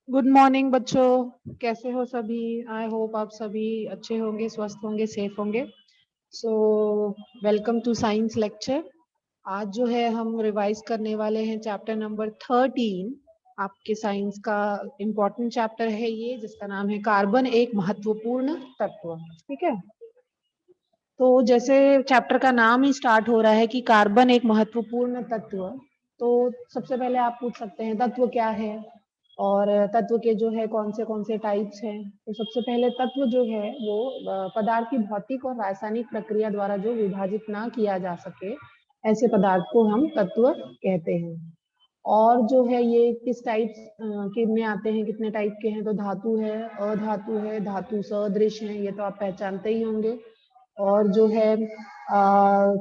Good morning बच्चों, कैसे हो सभी। आई होप आप सभी अच्छे होंगे, स्वस्थ होंगे, सेफ होंगे। So welcome to science lecture. आज जो है हम रिवाइज करने वाले हैं चैप्टर नंबर 13। आपके साइंस का इम्पोर्टेंट चैप्टर है ये, जिसका नाम है कार्बन एक महत्वपूर्ण तत्व। ठीक है, तो जैसे चैप्टर का नाम ही स्टार्ट हो रहा है कि कार्बन एक महत्वपूर्ण तत्व, तो सबसे पहले आप पूछ सकते हैं तत्व क्या है और तत्व के जो है कौन से टाइप्स हैं। तो सबसे पहले तत्व जो है वो पदार्थ की भौतिक और रासायनिक प्रक्रिया द्वारा जो विभाजित ना किया जा सके, ऐसे पदार्थ को हम तत्व कहते हैं। और जो है ये किस टाइप के में आते हैं, कितने टाइप के हैं, तो धातु है, अधातु है, धातु सदृश है, ये तो आप पहचानते ही होंगे। और जो है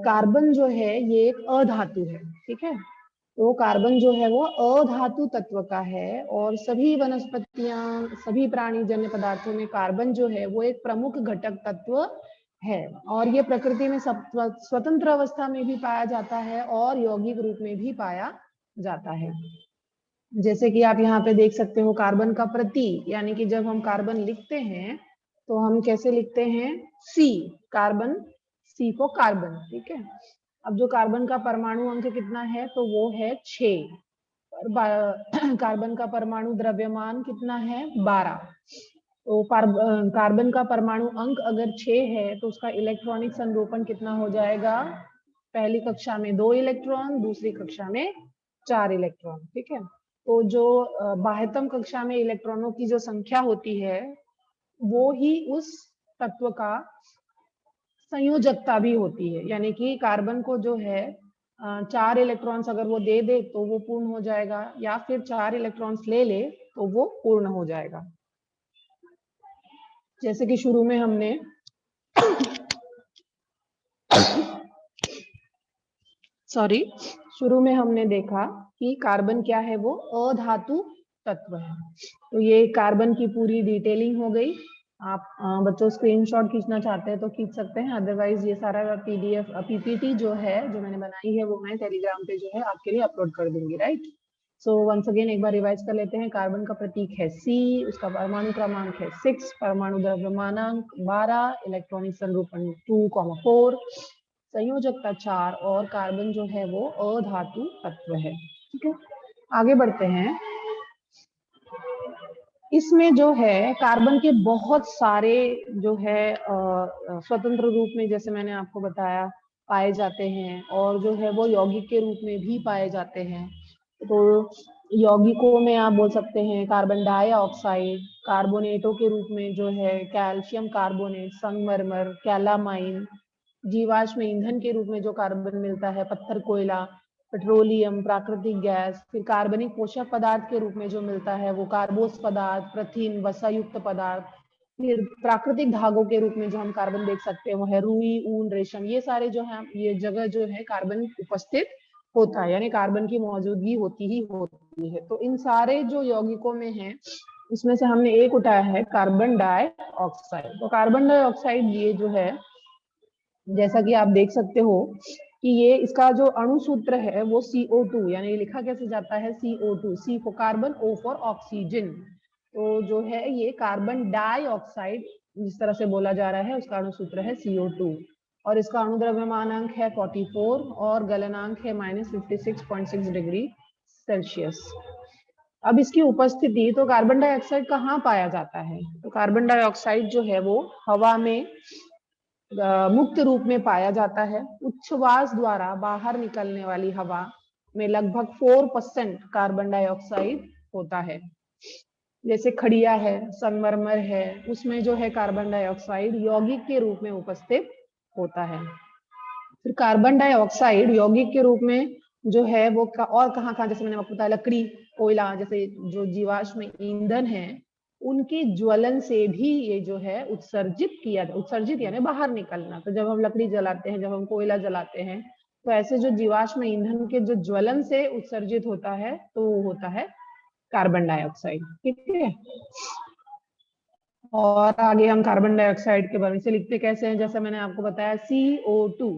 कार्बन जो है ये एक अधातु है। ठीक है, तो कार्बन जो है वो अधातु तत्व का है और सभी वनस्पतियां, सभी प्राणी जन्य पदार्थों में कार्बन जो है वो एक प्रमुख घटक तत्व है। और ये प्रकृति में स्वतंत्र अवस्था में भी पाया जाता है और यौगिक रूप में भी पाया जाता है। जैसे कि आप यहाँ पे देख सकते हो कार्बन का प्रतीक, यानी कि जब हम कार्बन लिखते हैं तो हम कैसे लिखते हैं, सी, कार्बन, सी फॉर कार्बन। ठीक है, अब जो कार्बन का परमाणु अंक कितना है, तो वो है 6। कार्बन का परमाणु द्रव्यमान कितना है, 12। तो कार्बन का परमाणु अंक अगर 6 है तो उसका इलेक्ट्रॉनिक संरूपण कितना हो जाएगा, पहली कक्षा में 2 इलेक्ट्रॉन, दूसरी कक्षा में 4 इलेक्ट्रॉन। ठीक है, तो जो बाह्यतम कक्षा में इलेक्ट्रॉनों की जो संख्या होती है वो ही उस तत्व का संयोजकता भी होती है। यानी कि कार्बन को जो है 4 इलेक्ट्रॉन्स अगर वो दे दे तो वो पूर्ण हो जाएगा, या फिर 4 इलेक्ट्रॉन्स ले ले तो वो पूर्ण हो जाएगा। जैसे कि शुरू में हमने शुरू में हमने देखा कि कार्बन क्या है, वो अधातु तत्व है। तो ये कार्बन की पूरी डिटेलिंग हो गई। आप बच्चों स्क्रीनशॉट खींचना चाहते हैं तो खींच सकते हैं, अदरवाइज ये सारा पीडीएफ पीपीटी जो है जो मैंने बनाई है वो मैं टेलीग्राम पे जो है आपके लिए अपलोड कर दूंगी। राइट, सो वंस अगेन एक बार रिवाइज कर लेते हैं। कार्बन का प्रतीक है सी, उसका परमाणु क्रमांक है 6, परमाणु द्रव्यमानांक 12, इलेक्ट्रॉनिक संरूपण 2,4, संयोजकता 4 और कार्बन जो है वो अधातु तत्व है। ठीक है, आगे बढ़ते हैं। इसमें जो है कार्बन के बहुत सारे जो है स्वतंत्र रूप में, जैसे मैंने आपको बताया, पाए जाते हैं और जो है वो यौगिक के रूप में भी पाए जाते हैं। तो यौगिकों में आप बोल सकते हैं कार्बन डाइऑक्साइड, कार्बोनेटों के रूप में जो है कैल्शियम कार्बोनेट, संगमरमर, कैलामाइन, जीवाश्म ईंधन के रूप में जो कार्बन मिलता है पत्थर कोयला, पेट्रोलियम, प्राकृतिक गैस, फिर कार्बनिक पोषक पदार्थ के रूप में जो मिलता है वो कार्बोस पदार्थ, प्रथिन, वसा युक्त पदार्थ, फिर प्राकृतिक धागों के रूप में जो हम कार्बन देख सकते हैं वो है रुई, ऊन, रेशम। ये सारे जो है, ये जगह जो है कार्बन उपस्थित होता है, यानी कार्बन की मौजूदगी होती ही होती है। तो इन सारे जो यौगिकों में है उसमें से हमने एक उठाया है कार्बन डाइऑक्साइड। तो कार्बन डाइऑक्साइड ये जो है, जैसा कि आप देख सकते हो कि ये इसका जो अणु सूत्र है वो CO2, यानी लिखा कैसे जाता है, CO2, c for carbon, O for oxygen. तो जो है ये कार्बन डाइऑक्साइड जिस तरह से बोला जा रहा है उसका अणु सूत्र है CO2 और इसका अणु द्रव्यमानांक है 44 और गलनांक है -56.6 डिग्री सेल्सियस। अब इसकी उपस्थिति, तो कार्बन डाइऑक्साइड कहाँ पाया जाता है, तो कार्बन डाइऑक्साइड जो है वो हवा में मुक्त रूप में पाया जाता है। उच्छ्वास द्वारा बाहर निकलने वाली हवा में लगभग 4% कार्बन डाइऑक्साइड होता है। जैसे खड़िया है, संगमरमर है, उसमें जो है कार्बन डाइऑक्साइड यौगिक के रूप में उपस्थित होता है। फिर कार्बन डाइऑक्साइड यौगिक के रूप में जो है वो और कहाँ, जैसे मैंने आपको बताया लकड़ी, कोयला, जैसे जो जीवाश्म ईंधन है उनके ज्वलन से भी ये जो है उत्सर्जित यानी बाहर निकलना। तो जब हम लकड़ी जलाते हैं, जब हम कोयला जलाते हैं, तो ऐसे जो जीवाश्म ईंधन के जो ज्वलन से उत्सर्जित होता है तो वो होता है कार्बन डाइऑक्साइड। ठीक है, और आगे हम कार्बन डाइऑक्साइड के बारे में से लिखते कैसे हैं, जैसे मैंने आपको बताया CO2,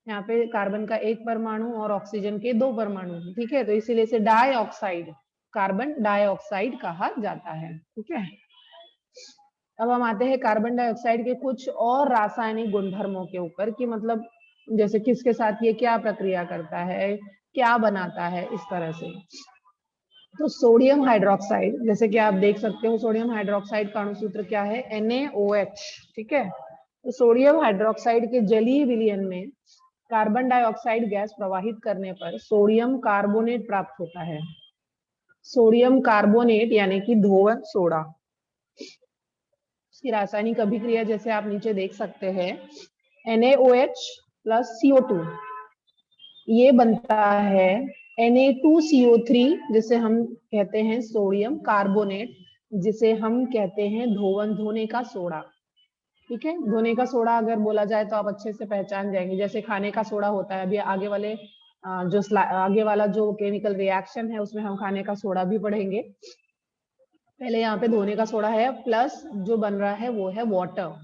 यहाँ पे कार्बन का एक परमाणु और ऑक्सीजन के 2 परमाणु हैं, ठीक है। तो इसीलिए इसे डाइऑक्साइड, कार्बन डाइऑक्साइड कहा जाता है, ठीक है। अब हम आते हैं कार्बन डाइऑक्साइड के कुछ और रासायनिक गुणधर्मों के ऊपर, कि मतलब जैसे किसके साथ ये क्या प्रक्रिया करता है, क्या बनाता है, इस तरह से। तो सोडियम हाइड्रोक्साइड, जैसे कि आप देख सकते हो, सोडियम हाइड्रोक्साइड का अणुसूत्र क्या है, NaOH, ठीक है। तो सोडियम हाइड्रोक्साइड के जलीय विलयन में कार्बन डाइऑक्साइड गैस प्रवाहित करने पर सोडियम कार्बोनेट प्राप्त होता है। सोडियम कार्बोनेट यानी कि धोवन सोडा। इसकी रासायनिक अभिक्रिया जैसे आप नीचे देख सकते हैं, NaOH प्लस CO2, ये बनता है Na2CO3, जिसे हम कहते हैं सोडियम कार्बोनेट, जिसे हम कहते हैं धोवन, धोने का सोडा, ठीक है। धोने का सोडा अगर बोला जाए तो आप अच्छे से पहचान जाएंगे, जैसे खाने का सोडा होता है। अभी आगे वाले आगे वाला जो केमिकल रिएक्शन है उसमें हम खाने का सोडा भी पढ़ेंगे। पहले यहाँ पे धोने का सोडा है, प्लस जो बन रहा है वो है वाटर।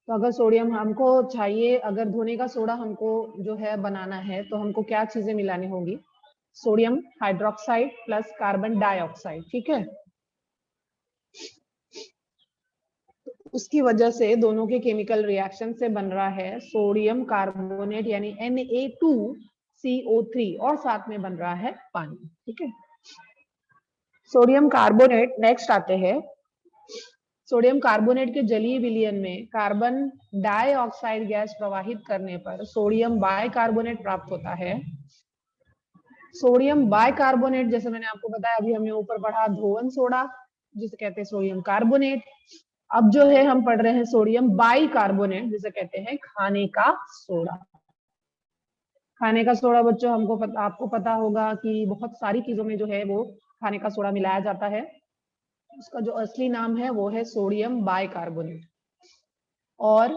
तो अगर सोडियम हमको चाहिए, अगर धोने का सोडा हमको जो है बनाना है, तो हमको क्या चीजें मिलानी होगी, sodium hydroxide plus carbon dioxide, ठीक है। उसकी वजह से दोनों के केमिकल रिएक्शन से बन रहा है सोडियम कार्बोनेट यानी Na2CO3, और साथ में बन रहा है पानी, ठीक है। सोडियम कार्बोनेट नेक्स्ट आते हैं। सोडियम कार्बोनेट के जलीय विलयन में कार्बन डाइऑक्साइड गैस प्रवाहित करने पर सोडियम बाइकार्बोनेट प्राप्त होता है। सोडियम बाइकार्बोनेट, जैसे मैंने आपको बताया, अभी हमने ऊपर पढ़ा धोवन सोडा, जिसे कहते हैं सोडियम कार्बोनेट। अब जो है हम पढ़ रहे हैं सोडियम बाइकार्बोनेट, जिसे कहते हैं खाने का सोडा। खाने का सोडा बच्चों आपको पता होगा कि बहुत सारी चीजों में जो है वो खाने का सोडा मिलाया जाता है। उसका जो असली नाम है वो है सोडियम बाइकार्बोनेट। और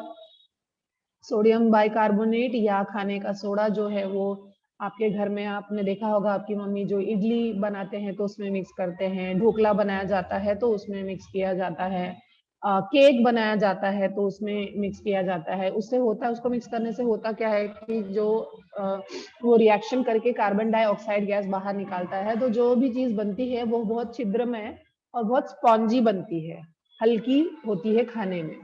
सोडियम बाइकार्बोनेट या खाने का सोडा जो है वो आपके घर में आपने देखा होगा, आपकी मम्मी जो इडली बनाते हैं तो उसमें मिक्स करते हैं, ढोकला बनाया जाता है तो उसमें मिक्स किया जाता है, केक बनाया जाता है तो उसमें मिक्स किया जाता है। उससे होता है, उसको मिक्स करने से होता क्या है कि जो वो रिएक्शन करके कार्बन डाइऑक्साइड गैस बाहर निकालता है, तो जो भी चीज बनती है वो बहुत छिद्रमय और बहुत स्पॉन्जी बनती है, हल्की होती है खाने में।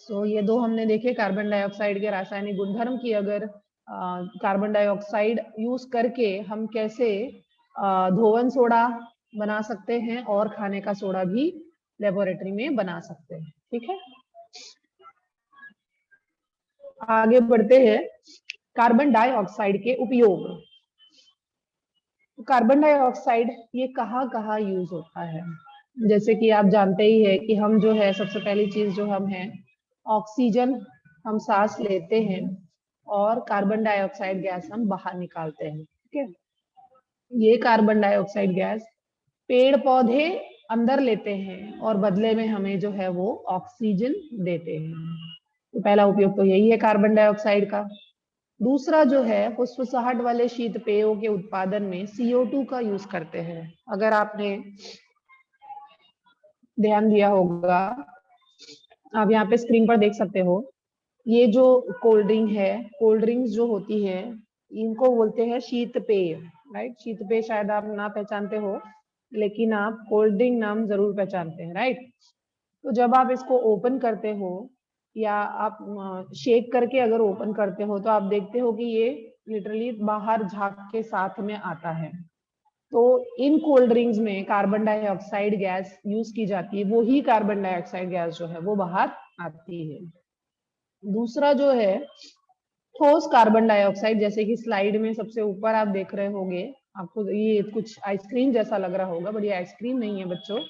सो ये दो हमने देखे कार्बन डाइऑक्साइड के रासायनिक गुणधर्म की। अगर कार्बन डाइऑक्साइड यूज करके हम कैसे धोवन सोडा बना सकते हैं और खाने का सोडा भी लेबोरेटरी में बना सकते हैं, ठीक है। आगे बढ़ते हैं, कार्बन डाइऑक्साइड के उपयोग। कार्बन डाइऑक्साइड ये कहाँ कहाँ यूज होता है, जैसे कि आप जानते ही है कि हम जो है सबसे पहली चीज जो हम है, ऑक्सीजन हम सांस लेते हैं और कार्बन डाइऑक्साइड गैस हम बाहर निकालते हैं, ठीक है। ये कार्बन डाइऑक्साइड गैस पेड़ पौधे अंदर लेते हैं और बदले में हमें जो है वो ऑक्सीजन देते हैं। तो पहला उपयोग तो यही है कार्बन डाइऑक्साइड का। दूसरा जो है, फुसफुसाहट वाले शीत पेयों के उत्पादन में CO2 का यूज करते हैं। अगर आपने ध्यान दिया होगा, आप यहाँ पे स्क्रीन पर देख सकते हो, ये जो कोल्ड ड्रिंक है, कोल्ड ड्रिंक्स जो होती है इनको बोलते हैं शीत पेय, राइट। शीत पेय शायद आप ना पहचानते हो, लेकिन आप कोल्ड ड्रिंक नाम जरूर पहचानते हैं, राइट। तो जब आप इसको ओपन करते हो या आप शेक करके अगर ओपन करते हो तो आप देखते हो कि ये लिटरली बाहर झाग के साथ में आता है। तो इन कोल्ड ड्रिंक्स में कार्बन डाइऑक्साइड गैस यूज की जाती है, वो ही कार्बन डाइऑक्साइड गैस जो है वो बाहर आती है। दूसरा जो है ठोस कार्बन डाइऑक्साइड, जैसे कि स्लाइड में सबसे ऊपर आप देख रहे होंगे, आपको ये कुछ आइसक्रीम जैसा लग रहा होगा, बट ये आइसक्रीम नहीं है बच्चों,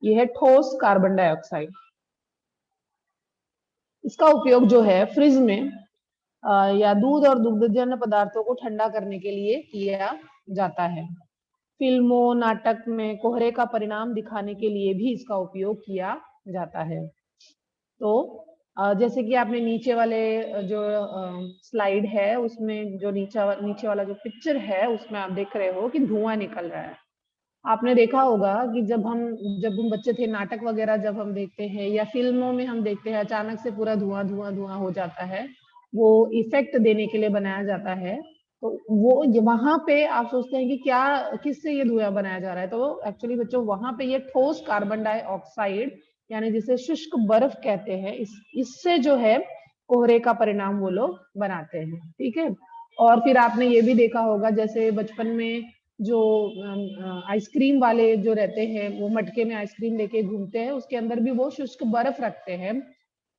ये है ठोस कार्बन डाइऑक्साइड। इसका उपयोग जो है फ्रिज में या दूध और दुग्धजन्य पदार्थों को ठंडा करने के लिए किया जाता है। फिल्मों नाटक में कोहरे का परिणाम दिखाने के लिए भी इसका उपयोग किया जाता है। तो जैसे कि आपने नीचे वाले जो स्लाइड है उसमें जो नीचे वाला जो पिक्चर है उसमें आप देख रहे हो कि धुआं निकल रहा है। आपने देखा होगा कि जब हम बच्चे थे, नाटक वगैरह जब हम देखते हैं या फिल्मों में हम देखते हैं, अचानक से पूरा धुआं धुआं धुआं हो जाता है, वो इफेक्ट देने के लिए बनाया जाता है। तो वो वहां पे आप सोचते हैं कि क्या किससे ये धुआं बनाया जा रहा है, तो एक्चुअली बच्चों वहां पे ये ठोस कार्बन डाइऑक्साइड यानी जिसे शुष्क बर्फ कहते हैं, इससे जो है कोहरे का परिणाम वो लोग बनाते हैं। ठीक है। और फिर आपने ये भी देखा होगा जैसे बचपन में जो आइसक्रीम वाले जो रहते हैं वो मटके में आइसक्रीम लेके घूमते हैं, उसके अंदर भी वो शुष्क बर्फ रखते हैं।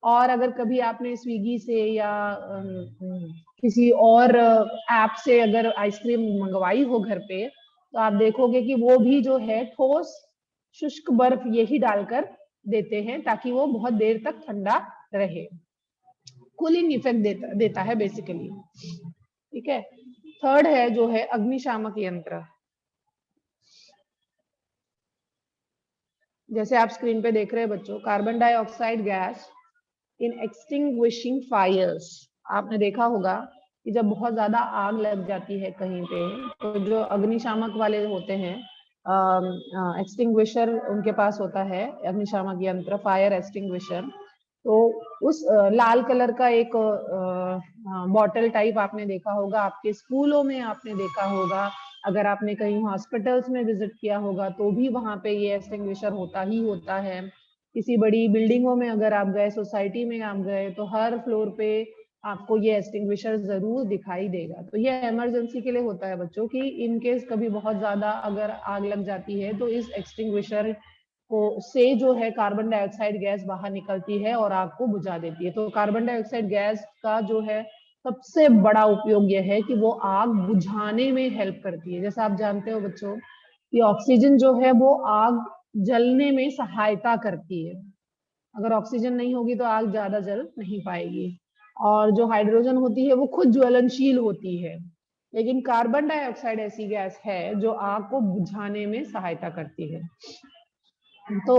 और अगर कभी आपने स्विगी से या किसी और ऐप से अगर आइसक्रीम मंगवाई हो घर पे, तो आप देखोगे कि वो भी जो है ठोस शुष्क बर्फ यही डालकर देते हैं ताकि वो बहुत देर तक ठंडा रहे। कूलिंग इफेक्ट देता है बेसिकली। ठीक है। थर्ड है जो है अग्निशामक यंत्र। जैसे आप स्क्रीन पे देख रहे हैं बच्चों, carbon dioxide gas in extinguishing fires. आपने देखा होगा कि जब बहुत ज्यादा आग लग जाती है कहीं पे, तो जो अग्निशामक वाले होते हैं, एक्सटिंग्विशर उनके पास होता है, अग्निशामक यंत्र, फायर एक्सटिंग्विशर। तो उस लाल कलर का एक बॉटल टाइप आपने देखा होगा, आपके स्कूलों में आपने देखा होगा, अगर आपने कहीं हॉस्पिटल्स में विजिट किया होगा तो भी वहां पे ये एक्सटिंग्विशर होता ही होता है। किसी बड़ी बिल्डिंगों में अगर आप गए, सोसाइटी में आप गए, तो हर फ्लोर पे आपको ये एक्सटिंग्विशर जरूर दिखाई देगा। तो ये इमरजेंसी के लिए होता है बच्चों की, इन केस कभी बहुत ज्यादा अगर आग लग जाती है तो इस एक्सटिंग्विशर को से जो है कार्बन डाइऑक्साइड गैस बाहर निकलती है और आग को बुझा देती है। तो कार्बन डाइऑक्साइड गैस का जो है सबसे बड़ा उपयोग यह है कि वो आग बुझाने में हेल्प करती है। जैसा आप जानते हो बच्चों कि ऑक्सीजन जो है वो आग जलने में सहायता करती है। अगर ऑक्सीजन नहीं होगी तो आग ज्यादा जल नहीं पाएगी। और जो हाइड्रोजन होती है वो खुद ज्वलनशील होती है, लेकिन कार्बन डाइऑक्साइड ऐसी गैस है जो आग को बुझाने में सहायता करती है। तो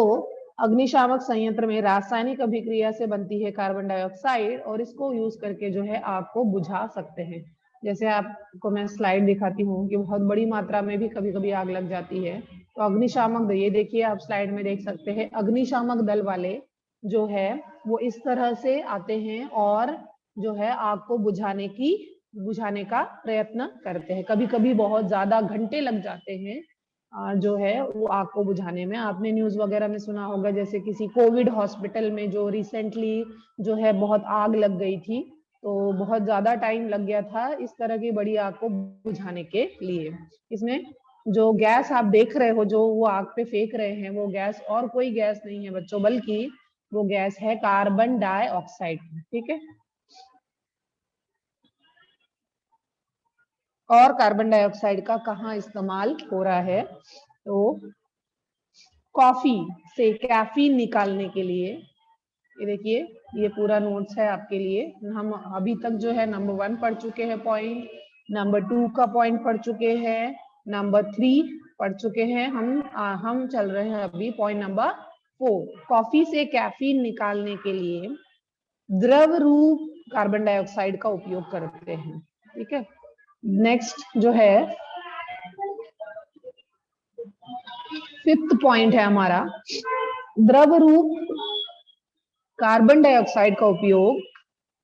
अग्निशामक संयंत्र में रासायनिक अभिक्रिया से बनती है कार्बन डाइऑक्साइड और इसको यूज करके जो है आग को बुझा सकते हैं। जैसे आपको मैं स्लाइड दिखाती हूँ कि बहुत बड़ी मात्रा में भी कभी कभी आग लग जाती है, तो अग्निशामक, ये देखिए आप स्लाइड में देख सकते हैं, अग्निशामक दल वाले जो है वो इस तरह से आते हैं और जो है आग को बुझाने का प्रयत्न करते हैं। कभी कभी बहुत ज्यादा घंटे लग जाते हैं जो है वो आग को बुझाने में। आपने न्यूज वगैरह में सुना होगा जैसे किसी कोविड हॉस्पिटल में जो रिसेंटली जो है बहुत आग लग गई थी, तो बहुत ज्यादा टाइम लग गया था इस तरह की बड़ी आग को बुझाने के लिए। इसमें जो गैस आप देख रहे हो जो वो आग पे फेंक रहे हैं, वो गैस और कोई गैस नहीं है बच्चों, बल्कि वो गैस है कार्बन डाइऑक्साइड। ठीक है। और कार्बन डाइऑक्साइड का कहाँ इस्तेमाल हो रहा है, तो कॉफी से कैफीन निकालने के लिए। ये देखिए, ये पूरा नोट्स है आपके लिए। हम अभी तक जो है नंबर 1 पढ़ चुके हैं पॉइंट, नंबर 2 का पॉइंट पढ़ चुके हैं, नंबर 3 पढ़ चुके हैं। हम चल रहे हैं अभी पॉइंट नंबर 4। कॉफी से कैफीन निकालने के लिए द्रव रूप कार्बन डाइऑक्साइड का उपयोग करते हैं। ठीक है। नेक्स्ट जो है 5th पॉइंट है हमारा, द्रव रूप कार्बन डाइऑक्साइड का उपयोग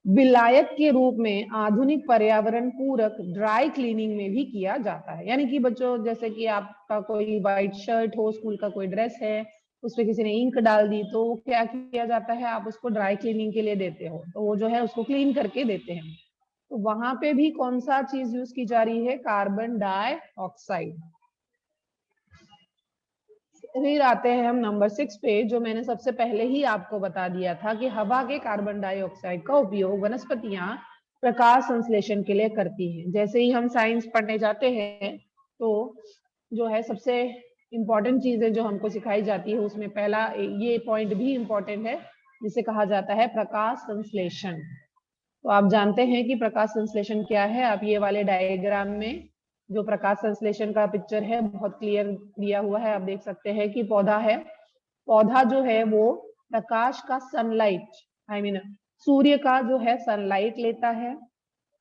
विलायक के रूप में आधुनिक पर्यावरण पूरक ड्राई क्लीनिंग में भी किया जाता है। यानी कि बच्चों जैसे कि आपका कोई व्हाइट शर्ट हो, स्कूल का कोई ड्रेस है, उस पर किसी ने इंक डाल दी, तो क्या किया जाता है, आप उसको ड्राई क्लीनिंग के लिए देते हो, तो वो जो है उसको क्लीन करके देते हैं। तो वहां पे भी कौन सा चीज यूज की जा रही है, कार्बन डाइऑक्साइड। फिर आते हैं हम नंबर 6 पे, जो मैंने सबसे पहले ही आपको बता दिया था कि हवा के कार्बन डाइऑक्साइड का उपयोग वनस्पतियां प्रकाश संश्लेषण के लिए करती हैं। जैसे ही हम साइंस पढ़ने जाते हैं तो जो है सबसे इंपॉर्टेंट चीजें जो हमको सिखाई जाती है उसमें पहला ये पॉइंट भी इंपॉर्टेंट है, जिसे कहा जाता है प्रकाश संश्लेषण। तो आप जानते हैं कि प्रकाश संश्लेषण क्या है। आप ये वाले डायग्राम में जो प्रकाश संश्लेषण का पिक्चर है बहुत क्लियर दिया हुआ है, आप देख सकते हैं कि पौधा है, पौधा जो है वो प्रकाश का सनलाइट सूर्य का जो है सनलाइट लेता है,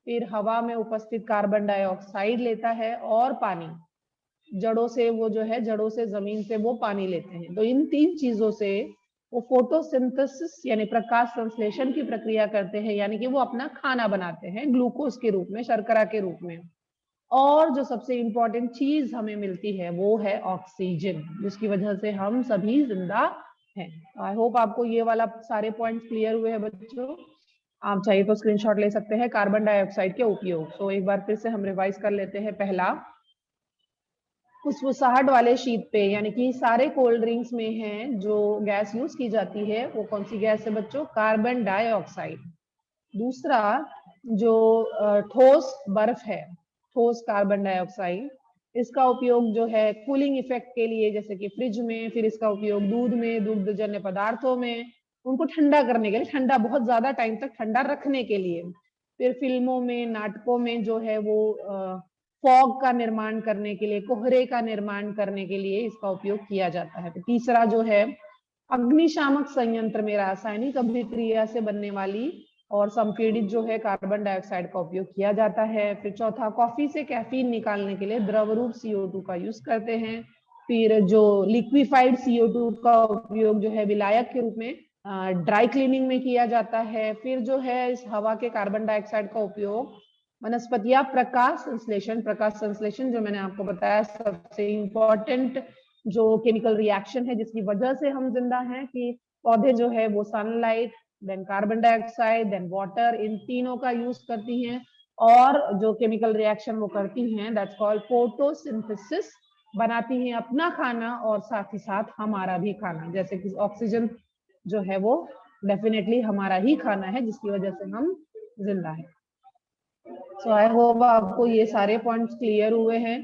फिर हवा में उपस्थित कार्बन डाइऑक्साइड लेता है और पानी, जड़ों से वो जो है जड़ों से जमीन से वो पानी लेते हैं। तो इन 3 चीजों से वो फोटोसिंथेसिस यानी प्रकाश संश्लेषण की प्रक्रिया करते हैं, यानी कि वो अपना खाना बनाते हैं ग्लूकोज के रूप में, शर्करा के रूप में। और जो सबसे इंपॉर्टेंट चीज हमें मिलती है वो है ऑक्सीजन, जिसकी वजह से हम सभी जिंदा हैं। आई होप आपको ये वाला सारे पॉइंट्स क्लियर हुए हैं बच्चों। आप चाहिए तो स्क्रीनशॉट ले सकते हैं। कार्बन डाइऑक्साइड के उपयोग, तो एक बार फिर से हम रिवाइज कर लेते हैं। पहला, फुसफुसाहट वाले शीत पे, यानी कि सारे कोल्ड ड्रिंक्स में है जो गैस यूज की जाती है वो कौन सी गैस है बच्चों? Carbon dioxide. दूसरा, जो ठोस बर्फ है, ठोस कार्बन डाइऑक्साइड, इसका उपयोग जो है कूलिंग इफेक्ट के लिए, जैसे कि फ्रिज में, फिर इसका उपयोग दूध में, दुग्धजन्य पदार्थों में, उनको ठंडा करने के लिए, ठंडा बहुत ज्यादा टाइम तक ठंडा रखने के लिए, फिर फिल्मों में, नाटकों में जो है वो फॉग का निर्माण करने के लिए, कोहरे का निर्माण करने के लिए इसका उपयोग किया जाता है। तो तीसरा जो है, अग्निशामक संयंत्र में रासायनिक अभिक्रिया से बनने वाली और संपीड़ित जो है कार्बन डाइऑक्साइड का उपयोग किया जाता है। फिर चौथा, कॉफी से कैफीन निकालने के लिए द्रव रूप CO2 का यूज करते हैं। फिर जो लिक्विफाइड CO2 का उपयोग जो है विलायक के रूप में ड्राई क्लीनिंग में किया जाता है। फिर जो है इस हवा के कार्बन डाइऑक्साइड का उपयोग वनस्पतियां प्रकाश संश्लेषण जो मैंने आपको बताया सबसे इंपॉर्टेंट जो केमिकल रिएक्शन है जिसकी वजह से हम जिंदा हैं, कि पौधे जो है वो sunlight, then carbon dioxide, then water, इन तीनों का यूज करती हैं और जो केमिकल रिएक्शन वो करती हैं दैट्स कॉल्ड फोटोसिंथेसिस, बनाती हैं अपना खाना और साथ ही साथ हमारा भी खाना। जैसे कि ऑक्सीजन जो है वो डेफिनेटली हमारा ही खाना है जिसकी वजह से हम जिंदा हैं। सो आई होप आपको ये सारे पॉइंट्स क्लियर हुए हैं।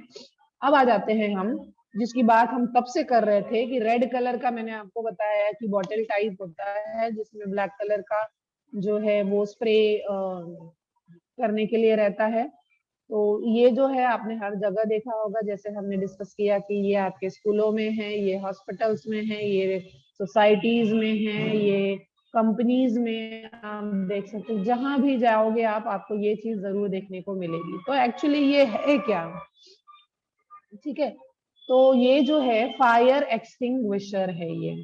अब आ जाते हैं हम जिसकी बात हम तब से कर रहे थे कि रेड कलर का मैंने आपको बताया कि बॉटल टाइप होता है जिसमें ब्लैक कलर का जो है वो स्प्रे करने के लिए रहता है। तो ये जो है आपने हर जगह देखा होगा, जैसे हमने डिस्कस किया कि ये आपके स्कूलों में है, ये हॉस्पिटल्स में है, ये सोसाइटीज में है, ये कंपनीज में आप देख सकते हो, जहां भी जाओगे आप आपको ये चीज जरूर देखने को मिलेगी। तो एक्चुअली ये है क्या? ठीक है, तो ये जो है फायर एक्सटिंग्विशर है। ये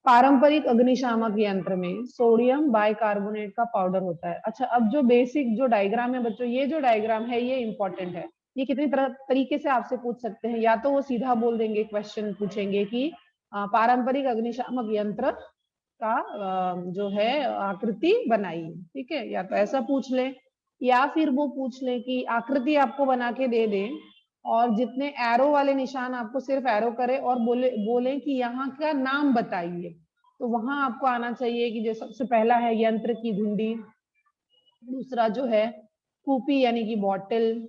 पारंपरिक अग्निशामक यंत्र में सोडियम बाइकार्बोनेट का पाउडर होता है। अच्छा, अब जो बेसिक जो डायग्राम है बच्चों, ये जो डायग्राम है ये इंपॉर्टेंट है। ये कितनी तरीके से आपसे पूछ सकते हैं, या तो वो सीधा बोल देंगे, क्वेश्चन पूछेंगे कि पारंपरिक अग्निशामक यंत्र का जो है आकृति बनाइए। ठीक है, या तो ऐसा पूछ ले, या फिर वो पूछ ले कि आकृति आपको बना के दे दें और जितने एरो वाले निशान आपको सिर्फ एरो करे और बोले कि यहाँ का नाम बताइए। तो वहां आपको आना चाहिए कि जो सबसे पहला है यंत्र की घुंडी, दूसरा जो है कूपी यानी कि बॉटल,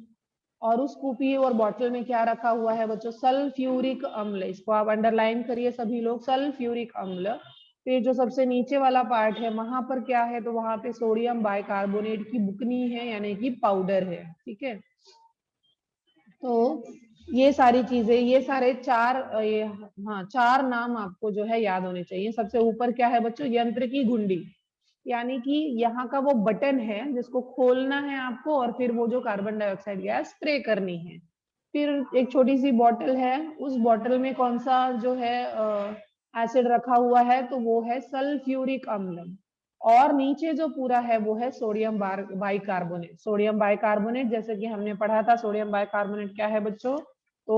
और उस कूपी और बॉटल में क्या रखा हुआ है बच्चों? सल्फ्यूरिक अम्ल। इसको आप अंडरलाइन करिए सभी लोग, सल्फ्यूरिक अम्ल। फिर जो सबसे नीचे वाला पार्ट है वहां पर क्या है? तो वहां पे सोडियम बाइकार्बोनेट की बुकनी है यानी कि पाउडर है। ठीक है, तो ये सारी चीजें, ये सारे चार ये हाँ चार नाम आपको जो है याद होने चाहिए। सबसे ऊपर क्या है बच्चों? यंत्र की घुंडी, यानी कि यहाँ का वो बटन है जिसको खोलना है आपको और फिर वो जो कार्बन डाइऑक्साइड गैस स्प्रे करनी है। फिर एक छोटी सी बॉटल है, उस बॉटल में कौन सा जो है एसिड रखा हुआ है? तो वो है सल्फ्यूरिक अम्ल। और नीचे जो पूरा है वो है सोडियम बाइकार्बोनेट। सोडियम बाइकार्बोनेट जैसे कि हमने पढ़ा था, सोडियम बाइकार्बोनेट क्या है बच्चों? तो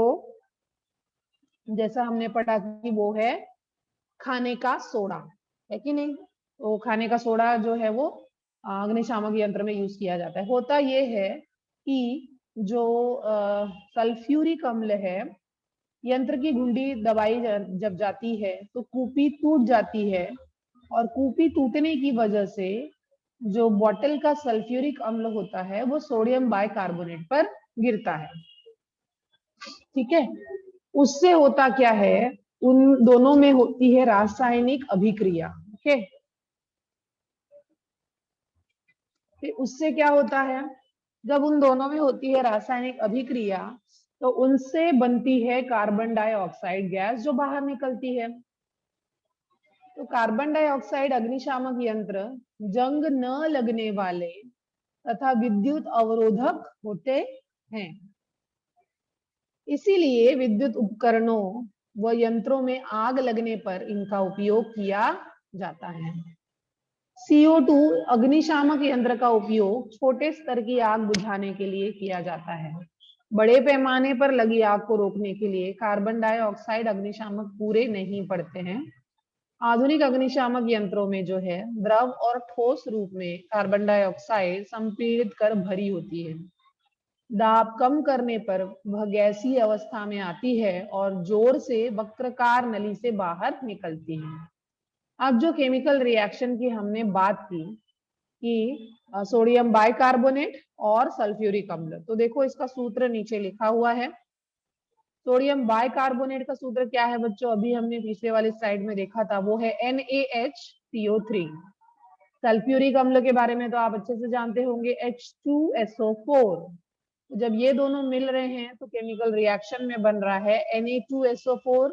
जैसा हमने पढ़ा कि वो है खाने का सोडा, है कि नहीं? तो खाने का सोडा जो है वो अग्निशामक यंत्र में यूज किया जाता है। होता ये है कि जो सल्फ्यूरिक अम्ल है, यंत्र की घुंडी दबाई जब जाती है तो कूपी टूट जाती है, और कूपी टूटने की वजह से जो बॉटल का सल्फ्यूरिक अम्ल होता है वो सोडियम बाइकार्बोनेट पर गिरता है। ठीक है, उससे होता क्या है? उन दोनों में होती है रासायनिक अभिक्रिया। ओके, फिर उससे क्या होता है? जब उन दोनों में होती है रासायनिक अभिक्रिया तो उनसे बनती है कार्बन डाइऑक्साइड गैस जो बाहर निकलती है। तो कार्बन डाइऑक्साइड अग्निशामक यंत्र जंग न लगने वाले तथा विद्युत अवरोधक होते हैं। इसीलिए विद्युत उपकरणों व यंत्रों में आग लगने पर इनका उपयोग किया जाता है। CO2 अग्निशामक यंत्र का उपयोग छोटे स्तर की आग बुझाने के लिए किया जाता है। बड़े पैमाने पर लगी आग को रोकने के लिए कार्बन डाइऑक्साइड अग्निशामक पूरे नहीं पड़ते हैं। आधुनिक अग्निशामक यंत्रों में जो है द्रव और ठोस रूप में कार्बन डाइऑक्साइड संपीड़ित कर भरी होती है। दाब कम करने पर वह गैसीय अवस्था में आती है और जोर से वक्राकार नली से बाहर निकलती है। अब जो केमिकल रिएक्शन की हमने बात की कि सोडियम बाइकार्बोनेट और सल्फ्यूरिक अम्ल, तो देखो इसका सूत्र नीचे लिखा हुआ है। सोडियम बाइकार्बोनेट का सूत्र क्या है बच्चों? अभी हमने पिछले वाली स्लाइड में देखा था, वो है NaHCO3। सल्फ्यूरिक अम्ल के बारे में तो आप अच्छे से जानते होंगे, H2SO4। जब ये दोनों मिल रहे हैं तो केमिकल रिएक्शन में बन रहा है Na2SO4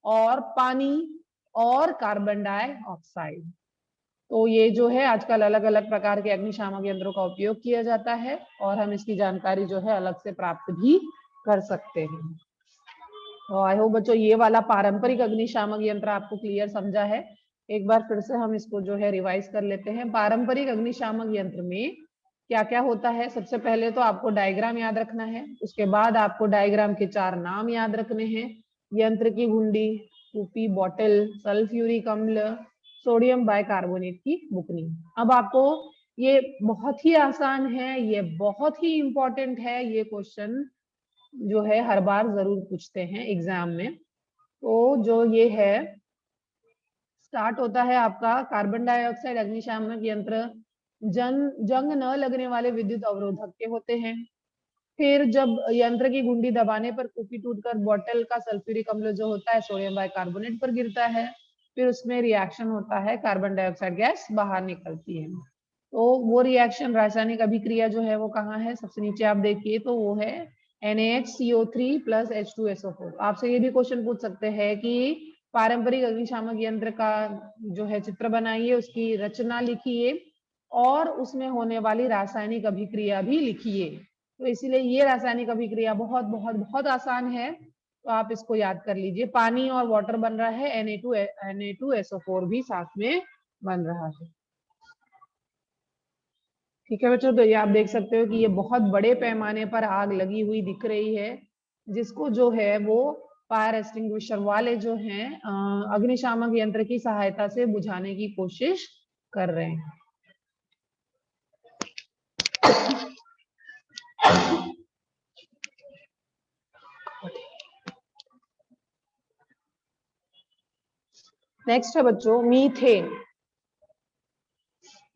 और पानी और कार्बन डाइऑक्साइड। तो ये जो है आजकल अलग अलग प्रकार के अग्निशामक यंत्रों का उपयोग किया जाता है और हम इसकी जानकारी जो है अलग से प्राप्त भी कर सकते हैं। तो आई होप बच्चों ये वाला पारंपरिक अग्निशामक यंत्र आपको क्लियर समझा है। एक बार फिर से हम इसको जो है रिवाइज कर लेते हैं। पारंपरिक अग्निशामक यंत्र में क्या क्या होता है? सबसे पहले तो आपको डायग्राम याद रखना है, उसके बाद आपको डायग्राम के 4 नाम याद रखने हैं। यंत्र की घुंडी, कुपी, बॉटल, सल्फ्यूरिक अम्ल, सोडियम बाइकार्बोनेट की बुकनी। अब आपको ये बहुत ही आसान है, ये बहुत ही इंपॉर्टेंट है, ये क्वेश्चन जो है हर बार जरूर पूछते हैं एग्जाम में। तो जो ये है स्टार्ट होता है आपका कार्बन डाइऑक्साइड अग्निशामक यंत्र जंग न लगने वाले विद्युत अवरोधक के होते हैं। फिर जब यंत्र की घुंडी दबाने पर कुपी टूटकर बॉटल का सल्फ्यूरिक अम्ल जो होता है सोडियम बाइकार्बोनेट पर गिरता है, फिर उसमें रिएक्शन होता है, कार्बन डाइऑक्साइड गैस बाहर निकलती है। तो वो रिएक्शन रासायनिक अभिक्रिया जो है वो कहाँ है? सबसे नीचे आप देखिए तो वो है NaHCO3 प्लस H2SO4। आपसे ये भी क्वेश्चन पूछ सकते हैं कि पारंपरिक अग्निशामक यंत्र का जो है चित्र बनाइए, उसकी रचना लिखिए और उसमें होने वाली रासायनिक अभिक्रिया भी लिखिए। तो इसीलिए ये रासायनिक अभिक्रिया बहुत बहुत बहुत आसान है, तो आप इसको याद कर लीजिए। पानी और वाटर बन रहा है, Na2SO4 भी साथ में बन रहा है। ठीक है बच्चों, तो ये आप देख सकते हो कि ये बहुत बड़े पैमाने पर आग लगी हुई दिख रही है, जिसको जो है वो फायर एक्सटिंग्विशर वाले जो हैं अग्निशामक यंत्र की सहायता से बुझाने की कोशिश कर रहे हैं। नेक्स्ट है बच्चों मीथेन।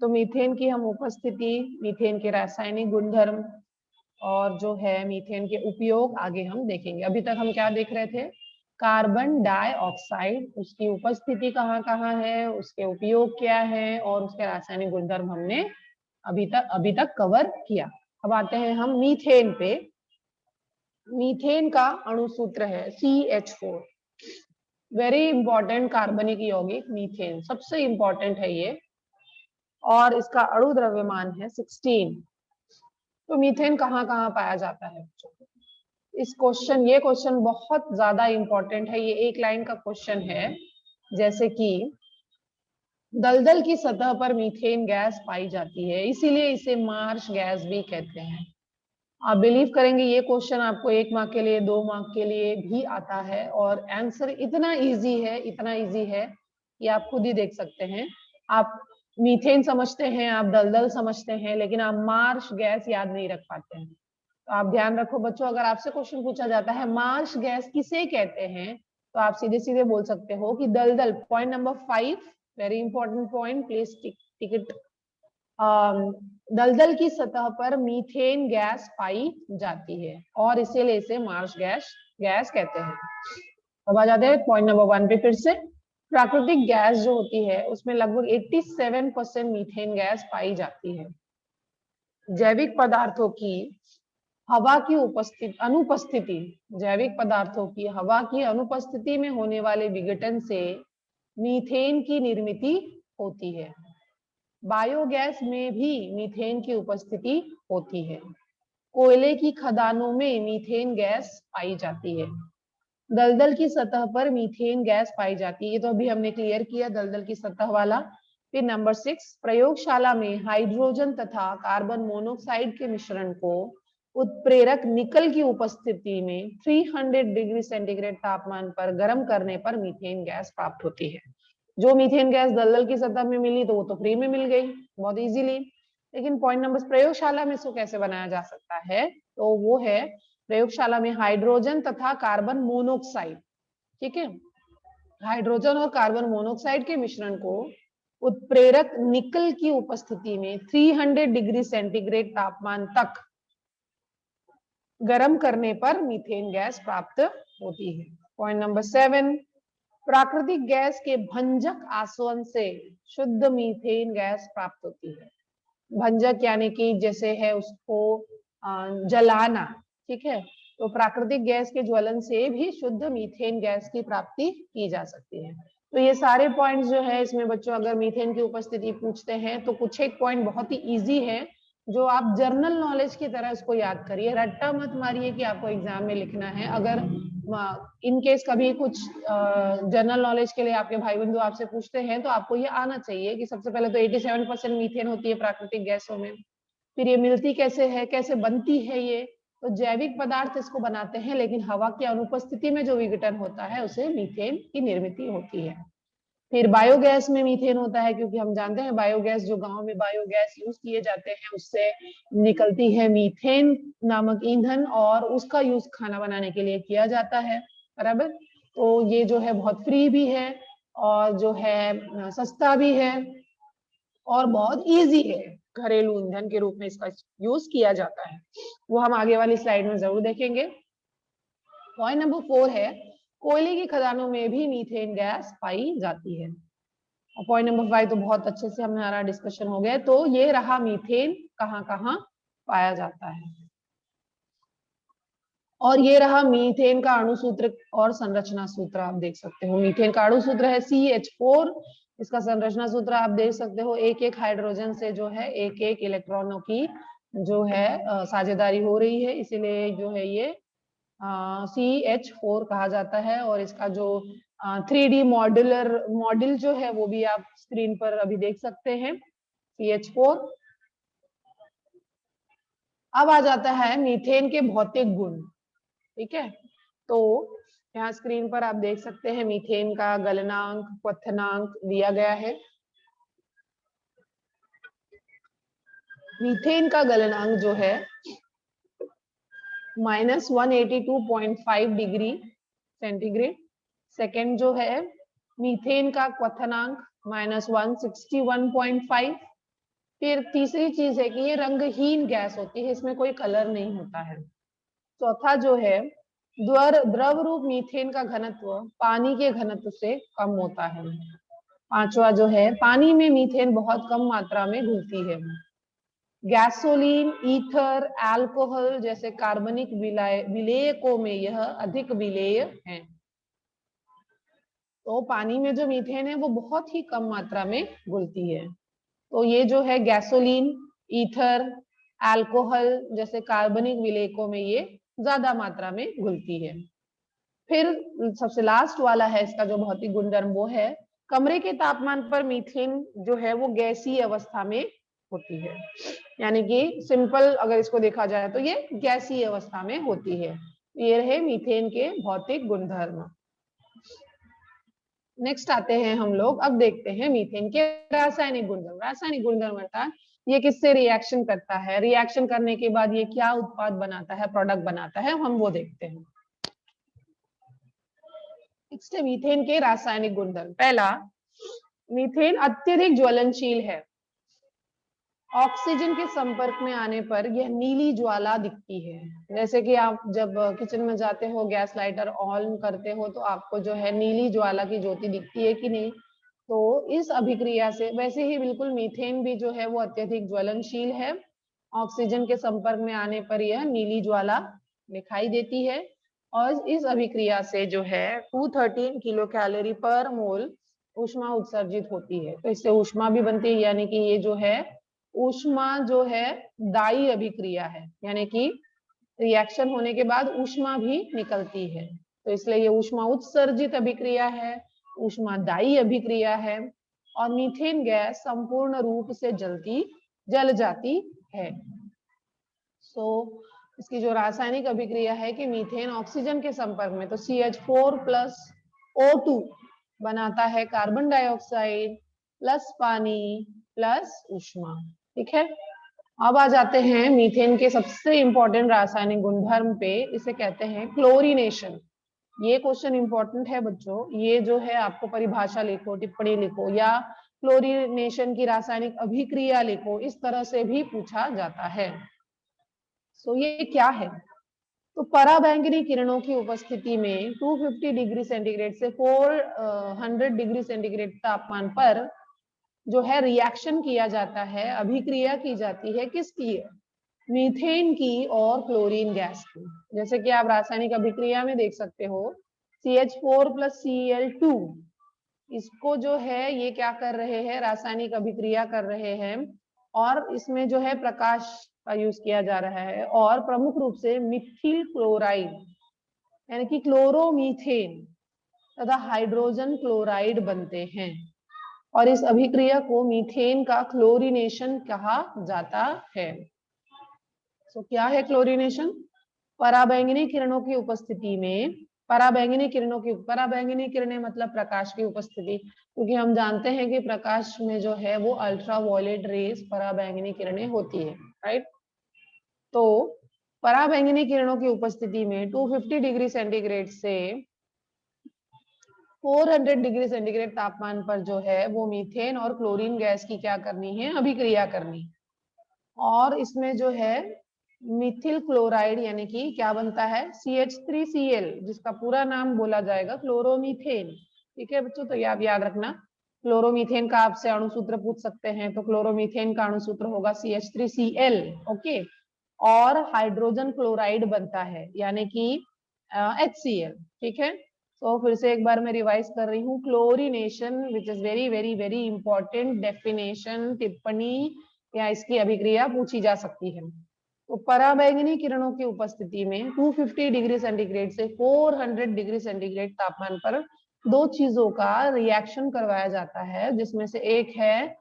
तो मीथेन की हम उपस्थिति, मीथेन के रासायनिक गुणधर्म और जो है मीथेन के उपयोग आगे हम देखेंगे। अभी तक हम क्या देख रहे थे? कार्बन डाइऑक्साइड, उसकी उपस्थिति कहाँ कहाँ है, उसके उपयोग क्या है और उसके रासायनिक गुणधर्म हमने अभी तक कवर किया। अब आते हैं हम मीथेन पे। मीथेन का अणु सूत्र है CH4। वेरी इंपॉर्टेंट कार्बनिक यौगिक मीथेन, सबसे इंपॉर्टेंट है ये, और इसका अणु द्रव्यमान है 16। तो मीथेन कहाँ कहाँ पाया जाता है? ये क्वेश्चन बहुत ज्यादा इंपॉर्टेंट है, ये एक लाइन का क्वेश्चन है। जैसे कि दलदल की सतह पर मीथेन गैस पाई जाती है, इसीलिए इसे मार्श गैस भी कहते हैं। आप बिलीव करेंगे ये क्वेश्चन आपको 1 मार्क के लिए, 2 मार्क के लिए भी आता है और आंसर इतना इजी है कि आप खुद ही देख सकते हैं। आप मीथेन समझते हैं, आप दलदल समझते हैं, लेकिन आप मार्श गैस याद नहीं रख पाते हैं। तो आप ध्यान रखो बच्चों, अगर आपसे क्वेश्चन पूछा जाता है मार्श गैस किसे कहते हैं, तो आप सीधे सीधे बोल सकते हो कि दलदल। Point number 5, very important point, please tick it. दलदल की सतह पर मीथेन गैस पाई जाती है और इसीलिए इसे मार्श गैस कहते हैं। अब आ जाते हैं पॉइंट नंबर 1 पे। फिर से प्राकृतिक गैस जो होती है उसमें लगभग 87% मीथेन गैस पाई जाती है। जैविक पदार्थों की हवा की अनुपस्थिति, जैविक पदार्थों की हवा की अनुपस्थिति में होने वाले विघटन से मीथेन की निर्मिति होती है। बायोगैस में भी मीथेन की उपस्थिति होती है। कोयले की खदानों में मीथेन गैस पाई जाती है। दलदल की सतह पर मीथेन गैस पाई जाती है, ये तो अभी हमने क्लियर किया दलदल की सतह वाला। फिर नंबर 6, प्रयोगशाला में हाइड्रोजन तथा कार्बन मोनोऑक्साइड के मिश्रण को उत्प्रेरक निकल की उपस्थिति में 300 डिग्री सेंटीग्रेड तापमान पर गर्म करने पर मीथेन गैस प्राप्त होती है। जो मीथेन गैस दलदल की सतह में मिली तो वो तो फ्री में मिल गई बहुत इजीली। लेकिन पॉइंट नंबर, प्रयोगशाला में इसको कैसे बनाया जा सकता है, तो वो है प्रयोगशाला में हाइड्रोजन तथा कार्बन मोनोऑक्साइड, ठीक है, हाइड्रोजन और कार्बन मोनोऑक्साइड के मिश्रण को उत्प्रेरक निकल की उपस्थिति में 300 डिग्री सेंटीग्रेड तापमान तक गर्म करने पर मीथेन गैस प्राप्त होती है। पॉइंट नंबर 7, प्राकृतिक गैस के भंजक आसवन से शुद्ध मीथेन गैस प्राप्त होती है। भंजक यानी कि जैसे है उसको जलाना, ठीक है, तो प्राकृतिक गैस के ज्वलन से भी शुद्ध मीथेन गैस की प्राप्ति की जा सकती है। तो ये सारे पॉइंट्स जो है इसमें बच्चों अगर मीथेन की उपस्थिति पूछते हैं तो कुछ एक पॉइंट बहुत ही इजी है जो आप जर्नल नॉलेज की तरह इसको याद करिए, रट्टा मत मारिए कि आपको एग्जाम में लिखना है। अगर इन केस कभी कुछ जनरल नॉलेज के लिए आपके भाई बंधु आपसे पूछते हैं तो आपको ये आना चाहिए कि सबसे पहले तो 87% मीथेन होती है प्राकृतिक गैसों में। फिर ये मिलती कैसे है, कैसे बनती है, ये तो जैविक पदार्थ इसको बनाते हैं लेकिन हवा की अनुपस्थिति में जो विघटन होता है उसे मीथेन की निर्मित होती है। फिर बायोगैस में मीथेन होता है क्योंकि हम जानते हैं बायोगैस जो गांव में बायोगैस यूज किए जाते हैं उससे निकलती है मीथेन नामक ईंधन और उसका यूज खाना बनाने के लिए किया जाता है, बराबर। तो ये जो है बहुत फ्री भी है और जो है सस्ता भी है और बहुत इजी है, घरेलू ईंधन के रूप में इसका यूज किया जाता है, वो हम आगे वाली स्लाइड में जरूर देखेंगे। पॉइंट नंबर 4 है कोयले की खदानों में भी मीथेन गैस पाई जाती है। और पॉइंट नंबर 5 तो बहुत अच्छे से हमारा डिस्कशन हो गया। तो ये रहा मीथेन कहाँ कहाँ पाया जाता है और ये रहा मीथेन का अणु सूत्र और संरचना सूत्र, आप देख सकते हो मीथेन का अणु सूत्र है CH4, इसका संरचना सूत्र आप देख सकते हो, एक एक हाइड्रोजन से जो है एक एक इलेक्ट्रॉनों की जो है साझेदारी हो रही है, इसीलिए जो है ये CH4 कहा जाता है। और इसका जो 3D मॉडल जो है वो भी आप स्क्रीन पर अभी देख सकते हैं, CH4। अब आ जाता है मीथेन के भौतिक गुण, ठीक है, तो यहाँ स्क्रीन पर आप देख सकते हैं मीथेन का गलनांक क्वथनांक दिया गया है। मीथेन का गलनांक जो है -182.5 डिग्री सेंटीग्रेड। सेकेंड जो है मीथेन का क्वथनांक -161.5। फिर तीसरी चीज है कि ये रंगहीन गैस होती है, इसमें कोई कलर नहीं होता है। चौथा जो है द्रव रूप मीथेन का घनत्व पानी के घनत्व से कम होता है। पांचवा जो है पानी में मीथेन बहुत कम मात्रा में घुलती है। गैसोलीन, ईथर, अल्कोहल जैसे कार्बनिक विलेयकों में यह अधिक विलेय है। तो पानी में जो मीथेन है वो बहुत ही कम मात्रा में घुलती है। तो ये जो है गैसोलीन, ईथर, अल्कोहल जैसे कार्बनिक विलेयकों में ये ज्यादा मात्रा में घुलती है। फिर सबसे लास्ट वाला है इसका जो भौतिक गुणधर्म वो है कमरे के तापमान पर मीथेन जो है वो गैसीय अवस्था में होती है, यानी कि सिंपल अगर इसको देखा जाए तो ये गैसीय अवस्था में होती है। ये रहे मीथेन के भौतिक गुणधर्म। नेक्स्ट आते हैं हम लोग, अब देखते हैं मीथेन के रासायनिक गुणधर्म। रासायनिक गुणधर्म अर्थात ये किससे रिएक्शन करता है, रिएक्शन करने के बाद ये क्या उत्पाद बनाता है, प्रोडक्ट बनाता है, हम वो देखते हैं। नेक्स्ट है मीथेन के रासायनिक गुणधर्म। पहला, मीथेन अत्यधिक ज्वलनशील है। ऑक्सीजन के संपर्क में आने पर यह नीली ज्वाला दिखती है। जैसे कि आप जब किचन में जाते हो गैस लाइटर ऑन करते हो तो आपको जो है नीली ज्वाला की ज्योति दिखती है कि नहीं, तो इस अभिक्रिया से वैसे ही बिल्कुल मीथेन भी जो है वो अत्यधिक ज्वलनशील है। ऑक्सीजन के संपर्क में आने पर यह नीली ज्वाला दिखाई देती है और इस अभिक्रिया से जो है 213 किलो कैलोरी पर मोल ऊष्मा उत्सर्जित होती है। तो इससे ऊष्मा भी बनती है, यानी कि ये जो है ऊष्मा जो है दायी अभिक्रिया है, यानी कि रिएक्शन होने के बाद ऊष्मा भी निकलती है। तो इसलिए ये ऊष्मा उत्सर्जित अभिक्रिया है, ऊष्मादायी अभिक्रिया है, और मीथेन गैस संपूर्ण रूप से जल जाती है। इसकी जो रासायनिक अभिक्रिया है कि मीथेन ऑक्सीजन के संपर्क में, तो CH4 प्लस O2 बनाता है कार्बन डाइऑक्साइड प्लस पानी प्लस ऊष्मा। ठीक है, अब आ जाते हैं मीथेन के सबसे इंपॉर्टेंट रासायनिक गुणधर्म पे, इसे कहते हैं क्लोरीनेशन। ये क्वेश्चन इंपॉर्टेंट है बच्चों, ये जो है आपको परिभाषा लिखो, टिप्पणी लिखो, या क्लोरीनेशन की रासायनिक अभिक्रिया लिखो, इस तरह से भी पूछा जाता है। ये क्या है? तो पराबैंगनी किरणों की उपस्थिति में 250 डिग्री सेंटीग्रेड से 400 डिग्री सेंटीग्रेड तापमान पर जो है रिएक्शन किया जाता है, अभिक्रिया की जाती है, किसकी? मीथेन की और क्लोरीन गैस की। जैसे कि आप रासायनिक अभिक्रिया में देख सकते हो, CH4 प्लस Cl2, इसको जो है ये क्या कर रहे हैं, रासायनिक अभिक्रिया कर रहे हैं, और इसमें जो है प्रकाश का यूज किया जा रहा है, और प्रमुख रूप से मिथिल क्लोराइड यानी कि क्लोरोमीथेन तथा हाइड्रोजन क्लोराइड बनते हैं, और इस अभिक्रिया को मीथेन का क्लोरीनेशन कहा जाता है। क्या है क्लोरीनेशन? पराबैंगनी किरणों की उपस्थिति में, पराबैंगनी किरणें मतलब प्रकाश की उपस्थिति, क्योंकि हम जानते हैं कि प्रकाश में जो है वो अल्ट्रावायलेट रेज पराबैंगनी किरणें होती है, राइट। तो पराबैंगनी किरणों की उपस्थिति में 250 डिग्री सेंटीग्रेड से 400 डिग्री सेंटीग्रेड तापमान पर जो है वो मीथेन और क्लोरीन गैस की क्या करनी है, अभिक्रिया करनी, और इसमें जो है मिथिल क्लोराइड यानी कि क्या बनता है, CH3Cl, जिसका पूरा नाम बोला जाएगा क्लोरोमीथेन। ठीक है बच्चों, तो ये आप याद रखना, क्लोरोमीथेन का आपसे अणुसूत्र पूछ सकते हैं, तो क्लोरोमीथेन का अणुसूत्र होगा CH3Cl। ओके, और हाइड्रोजन क्लोराइड बनता है यानी कि HCl। ठीक है, तो फिर से एक बार मैं रिवाइज कर रही हूँ, chlorination which is very very very important definition, टिप्पणी या इसकी अभिक्रिया पूछी जा सकती है। तो पराबैंगनी किरणों की उपस्थिति में 250 डिग्री सेंटीग्रेड से 400 डिग्री सेंटीग्रेड तापमान पर दो चीजों का रिएक्शन करवाया जाता है, जिसमें से एक है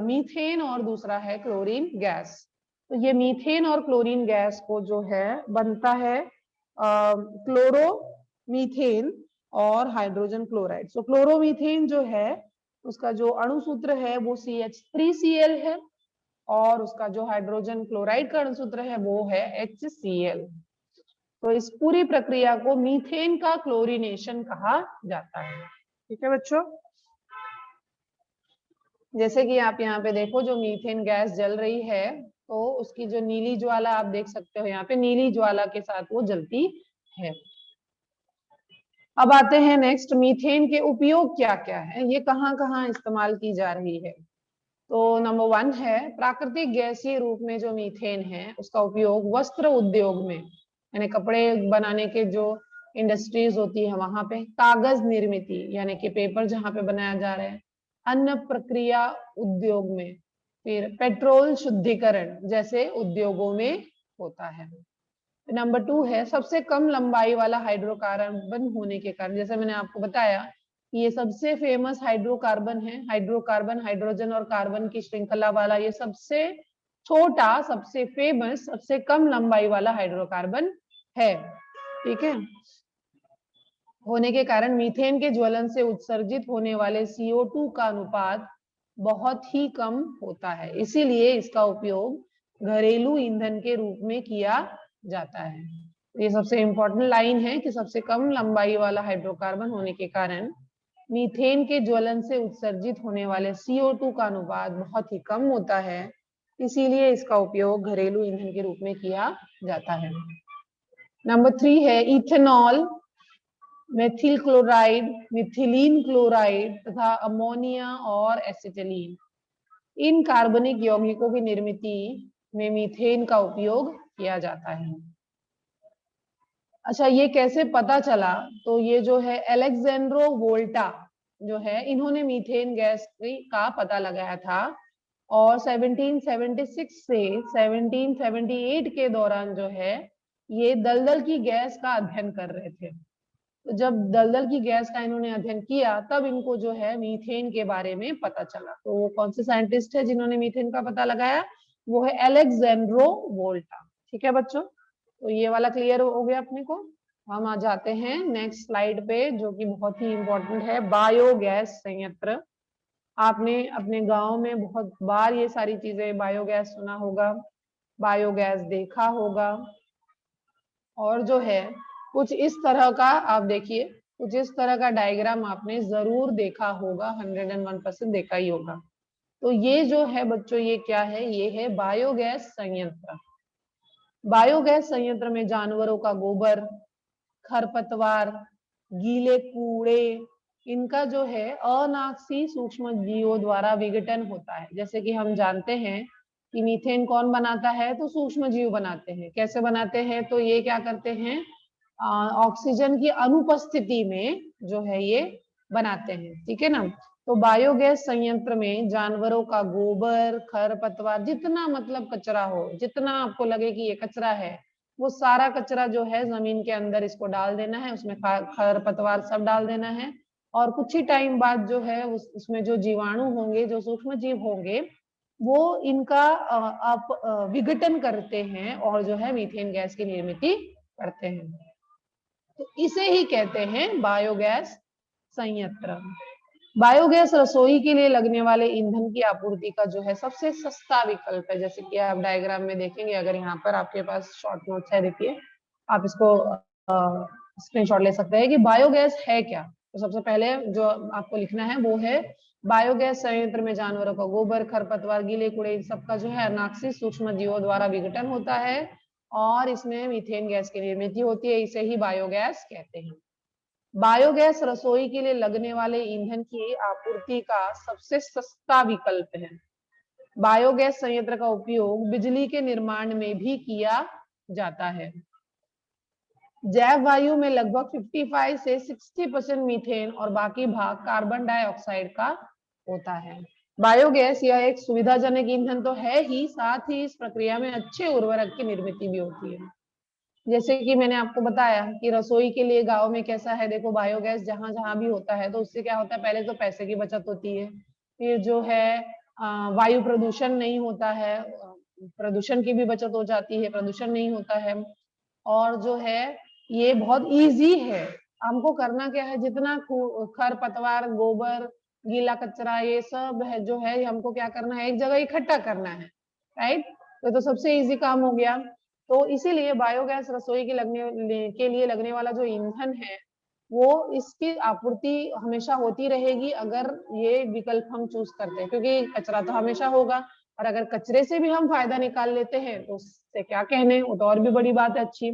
मीथेन और दूसरा है क्लोरीन गैस। तो ये मीथेन और क्लोरीन गैस को जो है बनता है क्लोरोमीथेन और हाइड्रोजन क्लोराइड। सो क्लोरोमीथेन जो है उसका जो अणुसूत्र है वो CH3Cl है, और उसका जो हाइड्रोजन क्लोराइड का अणुसूत्र है वो है HCl। तो इस पूरी प्रक्रिया को मीथेन का क्लोरीनेशन कहा जाता है। ठीक है बच्चों, जैसे कि आप यहाँ पे देखो, जो मीथेन गैस जल रही है तो उसकी जो नीली ज्वाला आप देख सकते हो, यहाँ पे नीली ज्वाला के साथ वो जलती है। अब आते हैं नेक्स्ट, मीथेन के उपयोग क्या क्या है, ये कहाँ कहाँ इस्तेमाल की जा रही है। तो नंबर 1 है प्राकृतिक गैसीय रूप में जो मीथेन है उसका उपयोग वस्त्र उद्योग में, यानी कपड़े बनाने के जो इंडस्ट्रीज होती है वहां पे, कागज निर्मित यानी कि पेपर जहां पे बनाया जा रहा है, अन्न प्रक्रिया उद्योग में, फिर पेट्रोल शुद्धिकरण जैसे उद्योगों में होता है। नंबर 2 है सबसे कम लंबाई वाला हाइड्रोकार्बन होने के कारण, जैसे मैंने आपको बताया ये सबसे फेमस हाइड्रोकार्बन है, हाइड्रोकार्बन हाइड्रोजन और कार्बन की श्रृंखला वाला ये सबसे छोटा, सबसे फेमस, सबसे कम लंबाई वाला हाइड्रोकार्बन है। ठीक है, होने के कारण मीथेन के ज्वलन से उत्सर्जित होने वाले CO2 का अनुपात बहुत ही कम होता है, इसीलिए इसका उपयोग घरेलू ईंधन के रूप में किया जाता है। ये सबसे इंपॉर्टेंट लाइन है कि सबसे कम लंबाई वाला हाइड्रोकार्बन होने के कारण मीथेन के ज्वलन से उत्सर्जित होने वाले CO2 का अनुपात बहुत ही कम होता है, इसीलिए इसका उपयोग घरेलू ईंधन के रूप में किया जाता है। नंबर 3 है ethanol, methyl chloride, methylene chloride तथा अमोनिया और एसिटिलीन, इन कार्बनिक यौगिकों की निर्मित में मीथेन का उपयोग किया जाता है। अच्छा, ये कैसे पता चला? तो ये जो है अलेक्जेंड्रो वोल्टा जो है, इन्होंने मीथेन गैस का पता लगाया था, और 1776 से 1778 के दौरान जो है ये दलदल की गैस का अध्ययन कर रहे थे। तो जब दलदल की गैस का इन्होंने अध्ययन किया तब इनको जो है मीथेन के बारे में पता चला। तो वो कौन से साइंटिस्ट है जिन्होंने मीथेन का पता लगाया? वो है अलेक्जेंड्रो वोल्टा। ठीक है बच्चों, तो ये वाला क्लियर हो गया अपने को। हम आ जाते हैं नेक्स्ट स्लाइड पे, जो कि बहुत ही इंपॉर्टेंट है, बायोगैस संयंत्र। आपने अपने गांव में बहुत बार ये सारी चीजें, बायोगैस सुना होगा, बायोगैस देखा होगा। और जो है कुछ इस तरह का, आप देखिए, कुछ इस तरह का डायग्राम आपने जरूर देखा होगा, 101% देखा ही होगा। तो ये जो है बच्चों, ये क्या है? ये है बायोगैस संयंत्र। बायोगैस संयंत्र में जानवरों का गोबर, खरपतवार, गीले कूड़े, इनका जो है अनाक्सीय सूक्ष्म जीवों द्वारा विघटन होता है। जैसे कि हम जानते हैं कि मीथेन कौन बनाता है? तो सूक्ष्म जीव बनाते हैं। कैसे बनाते हैं? तो ये क्या करते हैं, ऑक्सीजन की अनुपस्थिति में जो है ये बनाते हैं। ठीक है ना? तो बायोगैस संयंत्र में जानवरों का गोबर, खरपतवार, जितना मतलब कचरा हो, जितना आपको लगे कि ये कचरा है, वो सारा कचरा जो है जमीन के अंदर इसको डाल देना है, उसमें खरपतवार सब डाल देना है। और कुछ ही टाइम बाद जो है उसमें जो जीवाणु होंगे, जो सूक्ष्म जीव होंगे, वो इनका विघटन करते हैं और जो है मीथेन गैस की निर्मित करते हैं। तो इसे ही कहते हैं बायोगैस संयंत्र। बायोगैस रसोई के लिए लगने वाले ईंधन की आपूर्ति का जो है सबसे सस्ता विकल्प है। जैसे कि आप डायग्राम में देखेंगे, अगर यहाँ पर आपके पास शॉर्ट नोट्स है, देखिए आप इसको स्क्रीनशॉट ले सकते हैं कि बायोगैस है क्या। तो सबसे पहले जो आपको लिखना है वो है, बायोगैस संयंत्र में जानवरों का गोबर, खरपतवार, गीले कूड़े, इन सबका जो है अनाक्सीय सूक्ष्म जीवों द्वारा विघटन होता है और इसमें मीथेन गैस की निर्मित होती है। इसे ही बायोगैस कहते हैं। बायोगैस रसोई के लिए लगने वाले ईंधन की आपूर्ति का सबसे सस्ता विकल्प है। बायोगैस संयंत्र का उपयोग बिजली के निर्माण में भी किया जाता है। जैव वायु में लगभग 55 से 60% मीथेन और बाकी भाग कार्बन डाइऑक्साइड का होता है। बायोगैस यह एक सुविधाजनक ईंधन तो है ही, साथ ही इस प्रक्रिया में अच्छे उर्वरक की निर्मित भी होती है। जैसे कि मैंने आपको बताया कि रसोई के लिए गांव में कैसा है, देखो बायोगैस जहां जहां भी होता है तो उससे क्या होता है, पहले तो पैसे की बचत होती है, फिर जो है वायु प्रदूषण नहीं होता है, प्रदूषण की भी बचत हो जाती है, प्रदूषण नहीं होता है। और जो है ये बहुत इजी है। हमको करना क्या है, जितना खर पतवार, गोबर, गीला कचरा, ये सब है जो है, हमको क्या करना है, एक जगह इकट्ठा करना है, राइट? तो सबसे इजी काम हो गया। तो इसीलिए बायोगैस रसोई के लिए लगने वाला जो ईंधन है, वो इसकी आपूर्ति हमेशा होती रहेगी अगर ये विकल्प हम चूज करते हैं, क्योंकि कचरा तो हमेशा होगा। और अगर कचरे से भी हम फायदा निकाल लेते हैं तो उससे क्या कहने, वो तो और भी बड़ी बात है, अच्छी।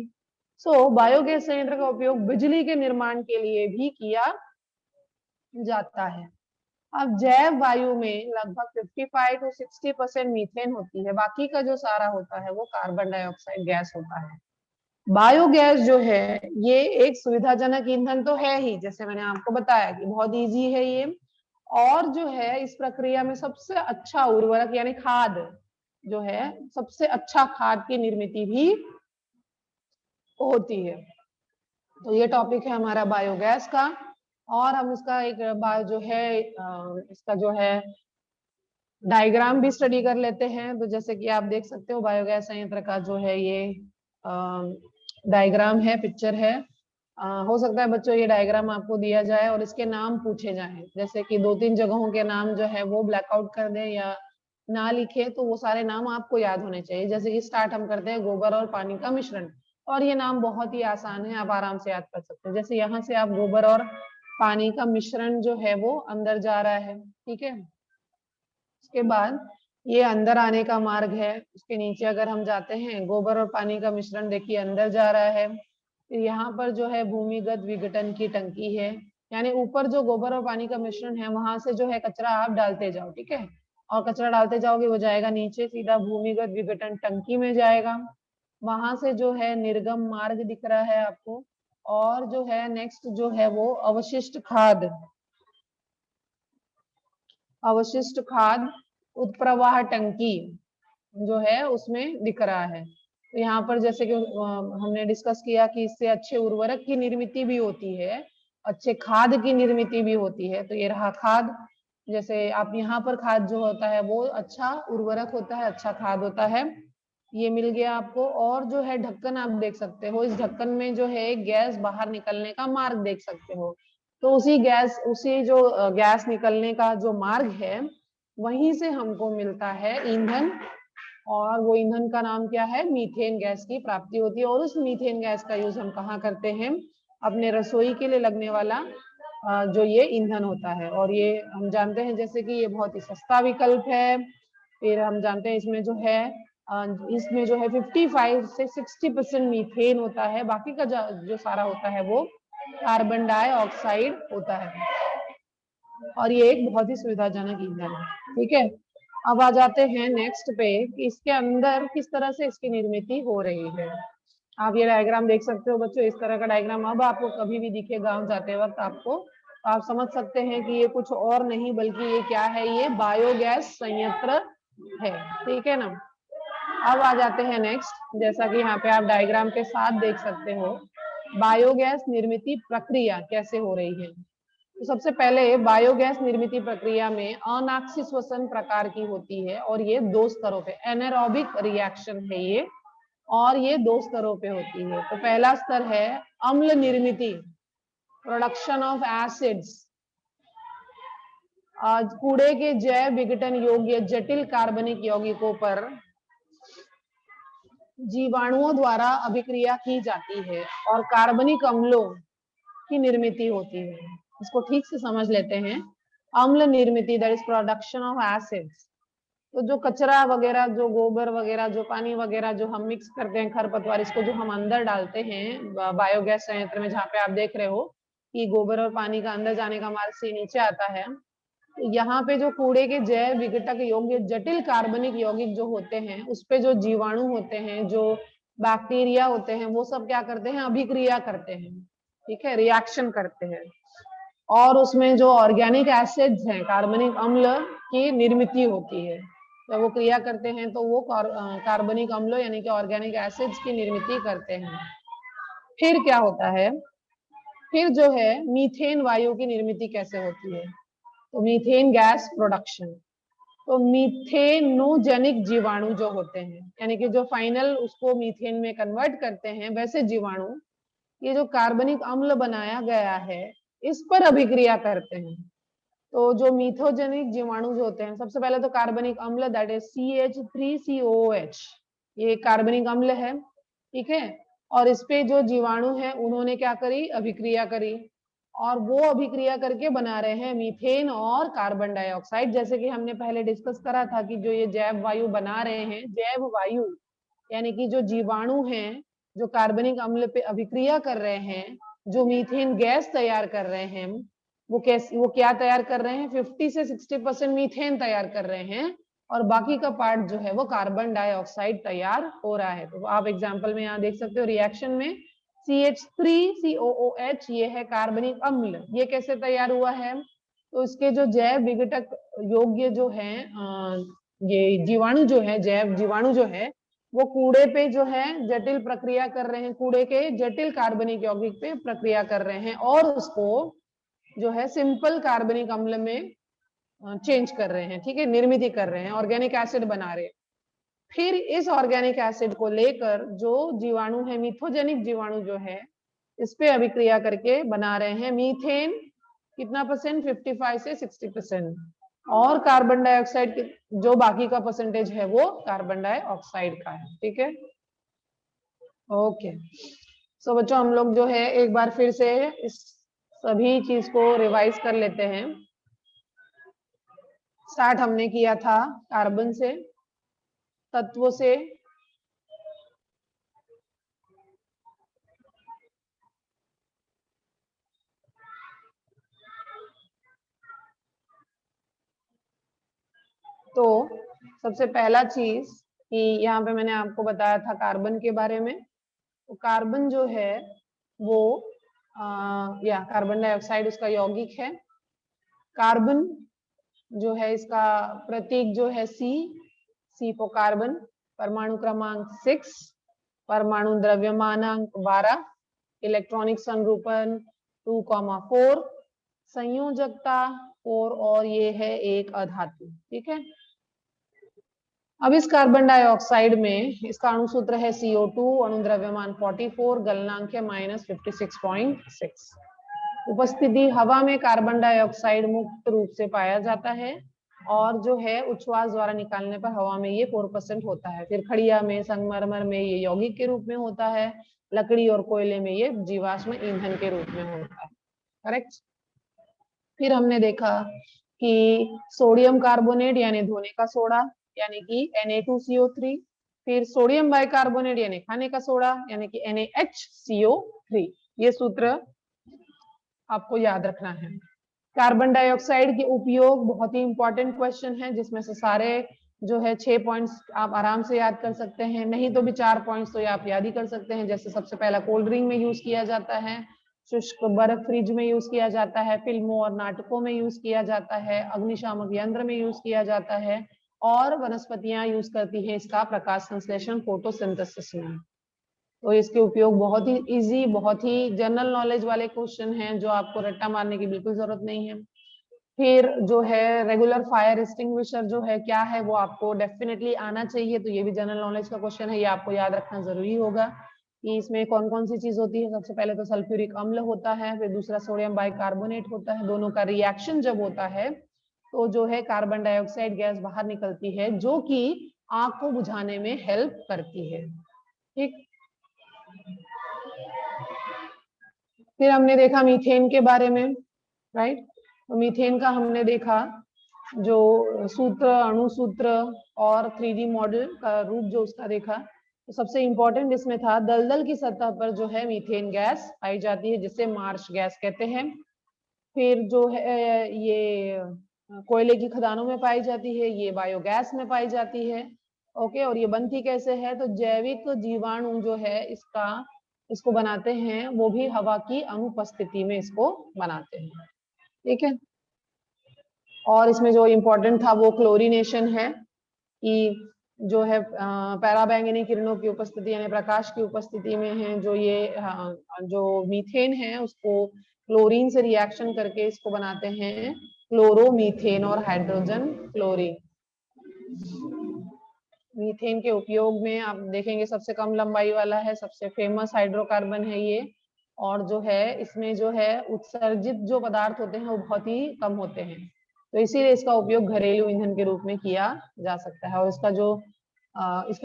सो बायोगैस संयंत्र का उपयोग बिजली के निर्माण के लिए भी किया जाता है। अब जैव वायु में लगभग 55 to 60% मीथेन होती है, बाकी का जो सारा होता है वो कार्बन डाइऑक्साइड गैस होता है। बायोगैस जो है ये एक सुविधाजनक ईंधन तो है ही, जैसे मैंने आपको बताया कि बहुत इजी है ये। और जो है इस प्रक्रिया में सबसे अच्छा उर्वरक यानी खाद जो है, सबसे अच्छा खाद की निर्मित भी होती है। तो ये टॉपिक है हमारा बायोगैस का। और हम इसका एक बार जो है इसका जो है डायग्राम भी स्टडी कर लेते हैं। तो जैसे कि आप देख सकते हो बायोगैस संयंत्र का जो है ये डायग्राम है, पिक्चर है। हो सकता है बच्चों ये डायग्राम आपको दिया जाए और इसके नाम पूछे जाएं, जैसे कि 2-3 जगहों के नाम जो है वो ब्लैकआउट कर दें या ना लिखे, तो वो सारे नाम आपको याद होने चाहिए। जैसे कि स्टार्ट हम करते हैं गोबर और पानी का मिश्रण, और ये नाम बहुत ही आसान है, आप आराम से याद कर सकते हैं। जैसे यहाँ से आप गोबर और पानी का मिश्रण जो है वो अंदर जा रहा है, ठीक है। उसके बाद ये अंदर आने का मार्ग है, उसके नीचे अगर हम जाते हैं, गोबर और पानी का मिश्रण देखिए अंदर जा रहा है। फिर यहाँ पर जो है भूमिगत विघटन की टंकी है, यानी ऊपर जो गोबर और पानी का मिश्रण है वहां से जो है कचरा आप डालते जाओ, ठीक है। और कचरा डालते जाओगे वो जाएगा नीचे, सीधा भूमिगत विघटन टंकी में जाएगा। वहां से जो है निर्गम मार्ग दिख रहा है आपको। और जो है नेक्स्ट जो है वो अवशिष्ट खाद उत्प्रवाह टंकी जो है उसमें दिख रहा है। तो यहाँ पर जैसे कि हमने डिस्कस किया कि इससे अच्छे उर्वरक की निर्मित भी होती है, अच्छे खाद की निर्मित भी होती है। तो ये रहा खाद। जैसे आप यहाँ पर खाद जो होता है वो अच्छा उर्वरक होता है, अच्छा खाद होता है, ये मिल गया आपको। और जो है ढक्कन आप देख सकते हो, इस ढक्कन में जो है गैस बाहर निकलने का मार्ग देख सकते हो। तो उसी जो गैस निकलने का जो मार्ग है, वहीं से हमको मिलता है ईंधन। और वो ईंधन का नाम क्या है? मीथेन गैस की प्राप्ति होती है। और उस मीथेन गैस का यूज हम कहाँ करते हैं? अपने रसोई के लिए लगने वाला जो ये ईंधन होता है। और ये हम जानते हैं जैसे कि ये बहुत ही सस्ता विकल्प है। फिर हम जानते हैं इसमें जो है 55 से 60% मीथेन होता है, बाकी का जो सारा होता है वो कार्बन डाइऑक्साइड होता है। और ये एक बहुत ही सुविधाजनक ईंधन है। ठीक है, अब आ जाते हैं नेक्स्ट पे कि इसके अंदर किस तरह से इसकी निर्मित हो रही है। आप ये डायग्राम देख सकते हो बच्चों, इस तरह का डायग्राम अब आपको कभी भी दिखे गांव जाते वक्त आपको, तो आप समझ सकते हैं कि ये कुछ और नहीं बल्कि ये क्या है? ये बायोगैस संयंत्र है। ठीक है ना। अब आ जाते हैं नेक्स्ट, जैसा कि यहाँ पे आप डायग्राम के साथ देख सकते हो बायोगैस निर्मित प्रक्रिया कैसे हो रही है। तो सबसे पहले बायोगैस निर्मित प्रक्रिया में अनाक्षी श्वसन प्रकार की होती है, और ये 2 स्तरों पे एनारोबिक रिएक्शन है ये, और ये 2 स्तरों पे होती है। तो पहला स्तर है अम्ल निर्मित, प्रोडक्शन ऑफ एसिड्स। आज कूड़े के जैव विघटन योग्य जटिल कार्बनिक यौगिकों पर जीवाणुओं द्वारा अभिक्रिया की जाती है और कार्बनिक अम्लों की निर्मित होती है। इसको ठीक से समझ लेते हैं। अम्ल निर्मित, that is production of acids. तो जो कचरा वगैरह, जो गोबर वगैरह, जो पानी वगैरह जो हम मिक्स करते हैं, खरपतवार, इसको जो हम अंदर डालते हैं बायोगैस संयंत्र में, जहाँ पे आप देख रहे हो कि गोबर और पानी का अंदर जाने का मार्ग से नीचे आता है, तो यहाँ पे जो कूड़े के जैव विघटक योग्य जटिल कार्बनिक यौगिक जो होते हैं, उस पे जो जीवाणु होते हैं, जो बैक्टीरिया होते हैं, वो सब क्या करते हैं? अभिक्रिया करते हैं। ठीक है, रिएक्शन करते हैं। और उसमें जो ऑर्गेनिक एसिड्स हैं, कार्बनिक अम्ल की निर्मित होती है। जब वो क्रिया करते हैं तो वो कार्बनिक अम्ल यानी कि ऑर्गेनिक एसिड्स की निर्मित करते हैं। फिर क्या होता है? फिर जो है मीथेन वायु की निर्मित कैसे होती है? तो मीथेन गैस प्रोडक्शन। तो मीथेनोजेनिक जीवाणु जो होते हैं, यानी कि जो फाइनल उसको मीथेन में कन्वर्ट करते हैं, वैसे जीवाणु ये जो कार्बनिक अम्ल बनाया गया है इस पर अभिक्रिया करते हैं। तो जो मीथोजेनिक जीवाणु जो होते हैं, सबसे पहले तो कार्बनिक अम्ल दैट इज CH3COOH, ये कार्बनिक अम्ल है। ठीक है, और इस पे जो जीवाणु है उन्होंने क्या करी? अभिक्रिया करी, और वो अभिक्रिया करके बना रहे हैं मीथेन और कार्बन डाइऑक्साइड। जैसे कि हमने पहले डिस्कस करा था कि जो ये जैव वायु बना रहे हैं, जैव वायु यानी कि जो जीवाणु हैं जो कार्बनिक अम्ल पे अभिक्रिया कर रहे हैं, जो मीथेन गैस तैयार कर रहे हैं, वो क्या तैयार कर रहे हैं? 50 से 60% मीथेन तैयार कर रहे हैं, और बाकी का पार्ट जो है वो कार्बन डाइऑक्साइड तैयार हो रहा है। तो आप एग्जांपल में यहाँ देख सकते हो रिएक्शन में CH3COOH, ये है कार्बनिक अम्ल। ये कैसे तैयार हुआ है? तो इसके जो जैव विघटक योग्य जो है ये जीवाणु जो है, जैव जीवाणु जो है, वो कूड़े पे जो है जटिल प्रक्रिया कर रहे हैं, कूड़े के जटिल कार्बनिक यौगिक पे प्रक्रिया कर रहे हैं, और उसको जो है सिंपल कार्बनिक अम्ल में चेंज कर रहे हैं। ठीक है, निर्मित कर रहे हैं, ऑर्गेनिक एसिड बना रहे हैं। फिर इस ऑर्गेनिक एसिड को लेकर जो जीवाणु है, मिथोजेनिक जीवाणु जो है, इस पे अभिक्रिया करके बना रहे हैं मीथेन। कितना परसेंट? 55 से 60%। और कार्बन डाइऑक्साइड जो बाकी का परसेंटेज है वो कार्बन डाइऑक्साइड का है। ठीक है, ओके। सो बच्चों, हम लोग जो है एक बार फिर से इस सभी चीज को रिवाइज कर लेते हैं। स्टार्ट हमने किया था कार्बन से, तत्वों से, तो सबसे पहला चीज कि यहाँ पे मैंने आपको बताया था कार्बन के बारे में। तो कार्बन जो है वो या कार्बन डाइऑक्साइड उसका यौगिक है। कार्बन जो है इसका प्रतीक जो है सी फॉर कार्बन, परमाणु क्रमांक 6। परमाणु द्रव्यमानांक 12, इलेक्ट्रॉनिक संरूपण 2,4, संयोजकता 4 और ये है एक अधातु। ठीक है, अब इस कार्बन डाइऑक्साइड में इसका अणु सूत्र है CO2, अणु द्रव्यमान 44, गलनांक है -56.6। उपस्थिति हवा में कार्बन डाइऑक्साइड मुक्त रूप से पाया जाता है और जो है उच्छ्वास द्वारा निकालने पर हवा में ये 4% होता है। फिर खड़िया में, संगमरमर में ये यौगिक के रूप में होता है, लकड़ी और कोयले में ये जीवाश्म ईंधन के रूप में होता है। करेक्ट। फिर हमने देखा कि सोडियम कार्बोनेट यानी धोने का सोडा यानी कि Na2CO3, फिर सोडियम बाइकार्बोनेट यानी खाने का सोडा यानी कि NaHCO3। ये सूत्र आपको याद रखना है। कार्बन डाइऑक्साइड के उपयोग बहुत ही इंपॉर्टेंट क्वेश्चन है, जिसमें से सारे जो है 6 पॉइंट्स आप आराम से याद कर सकते हैं, नहीं तो भी 4 पॉइंट्स तो आप याद ही कर सकते हैं। जैसे सबसे पहला कोल्ड ड्रिंक में यूज किया जाता है, शुष्क बर्फ फ्रिज में यूज किया जाता है, फिल्मों और नाटकों में यूज किया जाता है, अग्निशामक यंत्र में यूज किया जाता है और वनस्पतियां यूज करती हैं इसका प्रकाश संश्लेषण फोटोसिंथेसिस में। तो इसके उपयोग बहुत ही इजी, बहुत ही जनरल नॉलेज वाले क्वेश्चन हैं जो आपको रट्टा मारने की बिल्कुल जरूरत नहीं है। फिर जो है रेगुलर फायर एक्सटिंग्विशर जो है क्या है वो आपको डेफिनेटली आना चाहिए, तो ये भी जनरल नॉलेज का क्वेश्चन है, ये आपको याद रखना जरूरी होगा कि इसमें कौन कौन सी चीज होती है। सबसे पहले तो सल्फ्यूरिक अम्ल होता है, फिर दूसरा सोडियम बाइकार्बोनेट होता है। दोनों का रिएक्शन जब होता है तो जो है कार्बन डाइऑक्साइड गैस बाहर निकलती है जो कि आग को बुझाने में हेल्प करती है। ठीक, फिर हमने देखा मीथेन के बारे में, राइट। तो मीथेन का हमने देखा जो सूत्र, अणु सूत्र और 3D मॉडल का रूप जो उसका देखा। तो सबसे इंपॉर्टेंट इसमें था दलदल की सतह पर जो है मीथेन गैस पाई जाती है जिसे मार्श गैस कहते हैं। फिर जो है ये कोयले की खदानों में पाई जाती है, ये बायोगैस में पाई जाती है। ओके, और ये बनती कैसे है, तो जैविक जीवाणु जो है इसको बनाते हैं, वो भी हवा की अनुपस्थिति में इसको बनाते हैं। ठीक है, और इसमें जो इम्पोर्टेंट था वो क्लोरीनेशन है कि जो है पैराबैंगनी किरणों की उपस्थिति यानी प्रकाश की उपस्थिति में है जो ये जो मीथेन है उसको क्लोरीन से रिएक्शन करके इसको बनाते हैं क्लोरोमीथेन और हाइड्रोजन क्लोरीन। मीथेन के उपयोग में आप देखेंगे सबसे कम लंबाई वाला है, सबसे फेमस हाइड्रोकार्बन है ये, और जो है इसमें जो है उत्सर्जित जो पदार्थ होते हैं वो बहुत ही कम होते हैं, तो इसीलिए इसका उपयोग घरेलू ईंधन के रूप में किया जा सकता है। और इसका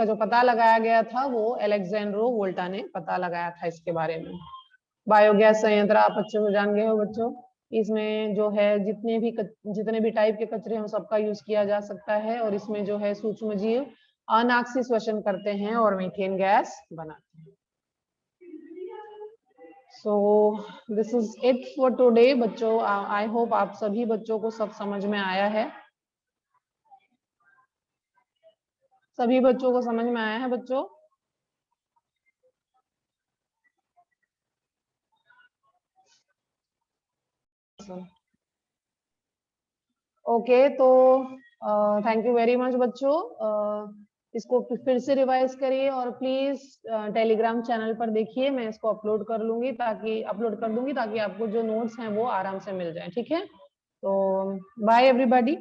जो पता लगाया गया था वो अलेक्जेंड्रो वोल्टा ने पता लगाया था इसके बारे में। बायोगैस संयंत्र आप अच्छे से जान गए हो बच्चों, इसमें जो है जितने भी टाइप के कचरे हैं सबका यूज किया जा सकता है, और इसमें जो है सूक्ष्म जीव अनाक्सी श्वसन करते हैं और मीथेन गैस बनाते हैं। So this is it for today बच्चों। आई होप आप सभी बच्चों को सब समझ में आया है, सभी बच्चों को समझ में आया है बच्चों। ओके, तो थैंक यू वेरी मच बच्चों। इसको फिर से रिवाइज करिए और प्लीज टेलीग्राम चैनल पर देखिए, मैं इसको अपलोड कर दूंगी ताकि आपको जो नोट्स हैं वो आराम से मिल जाए। ठीक है, तो बाय एवरीबॉडी।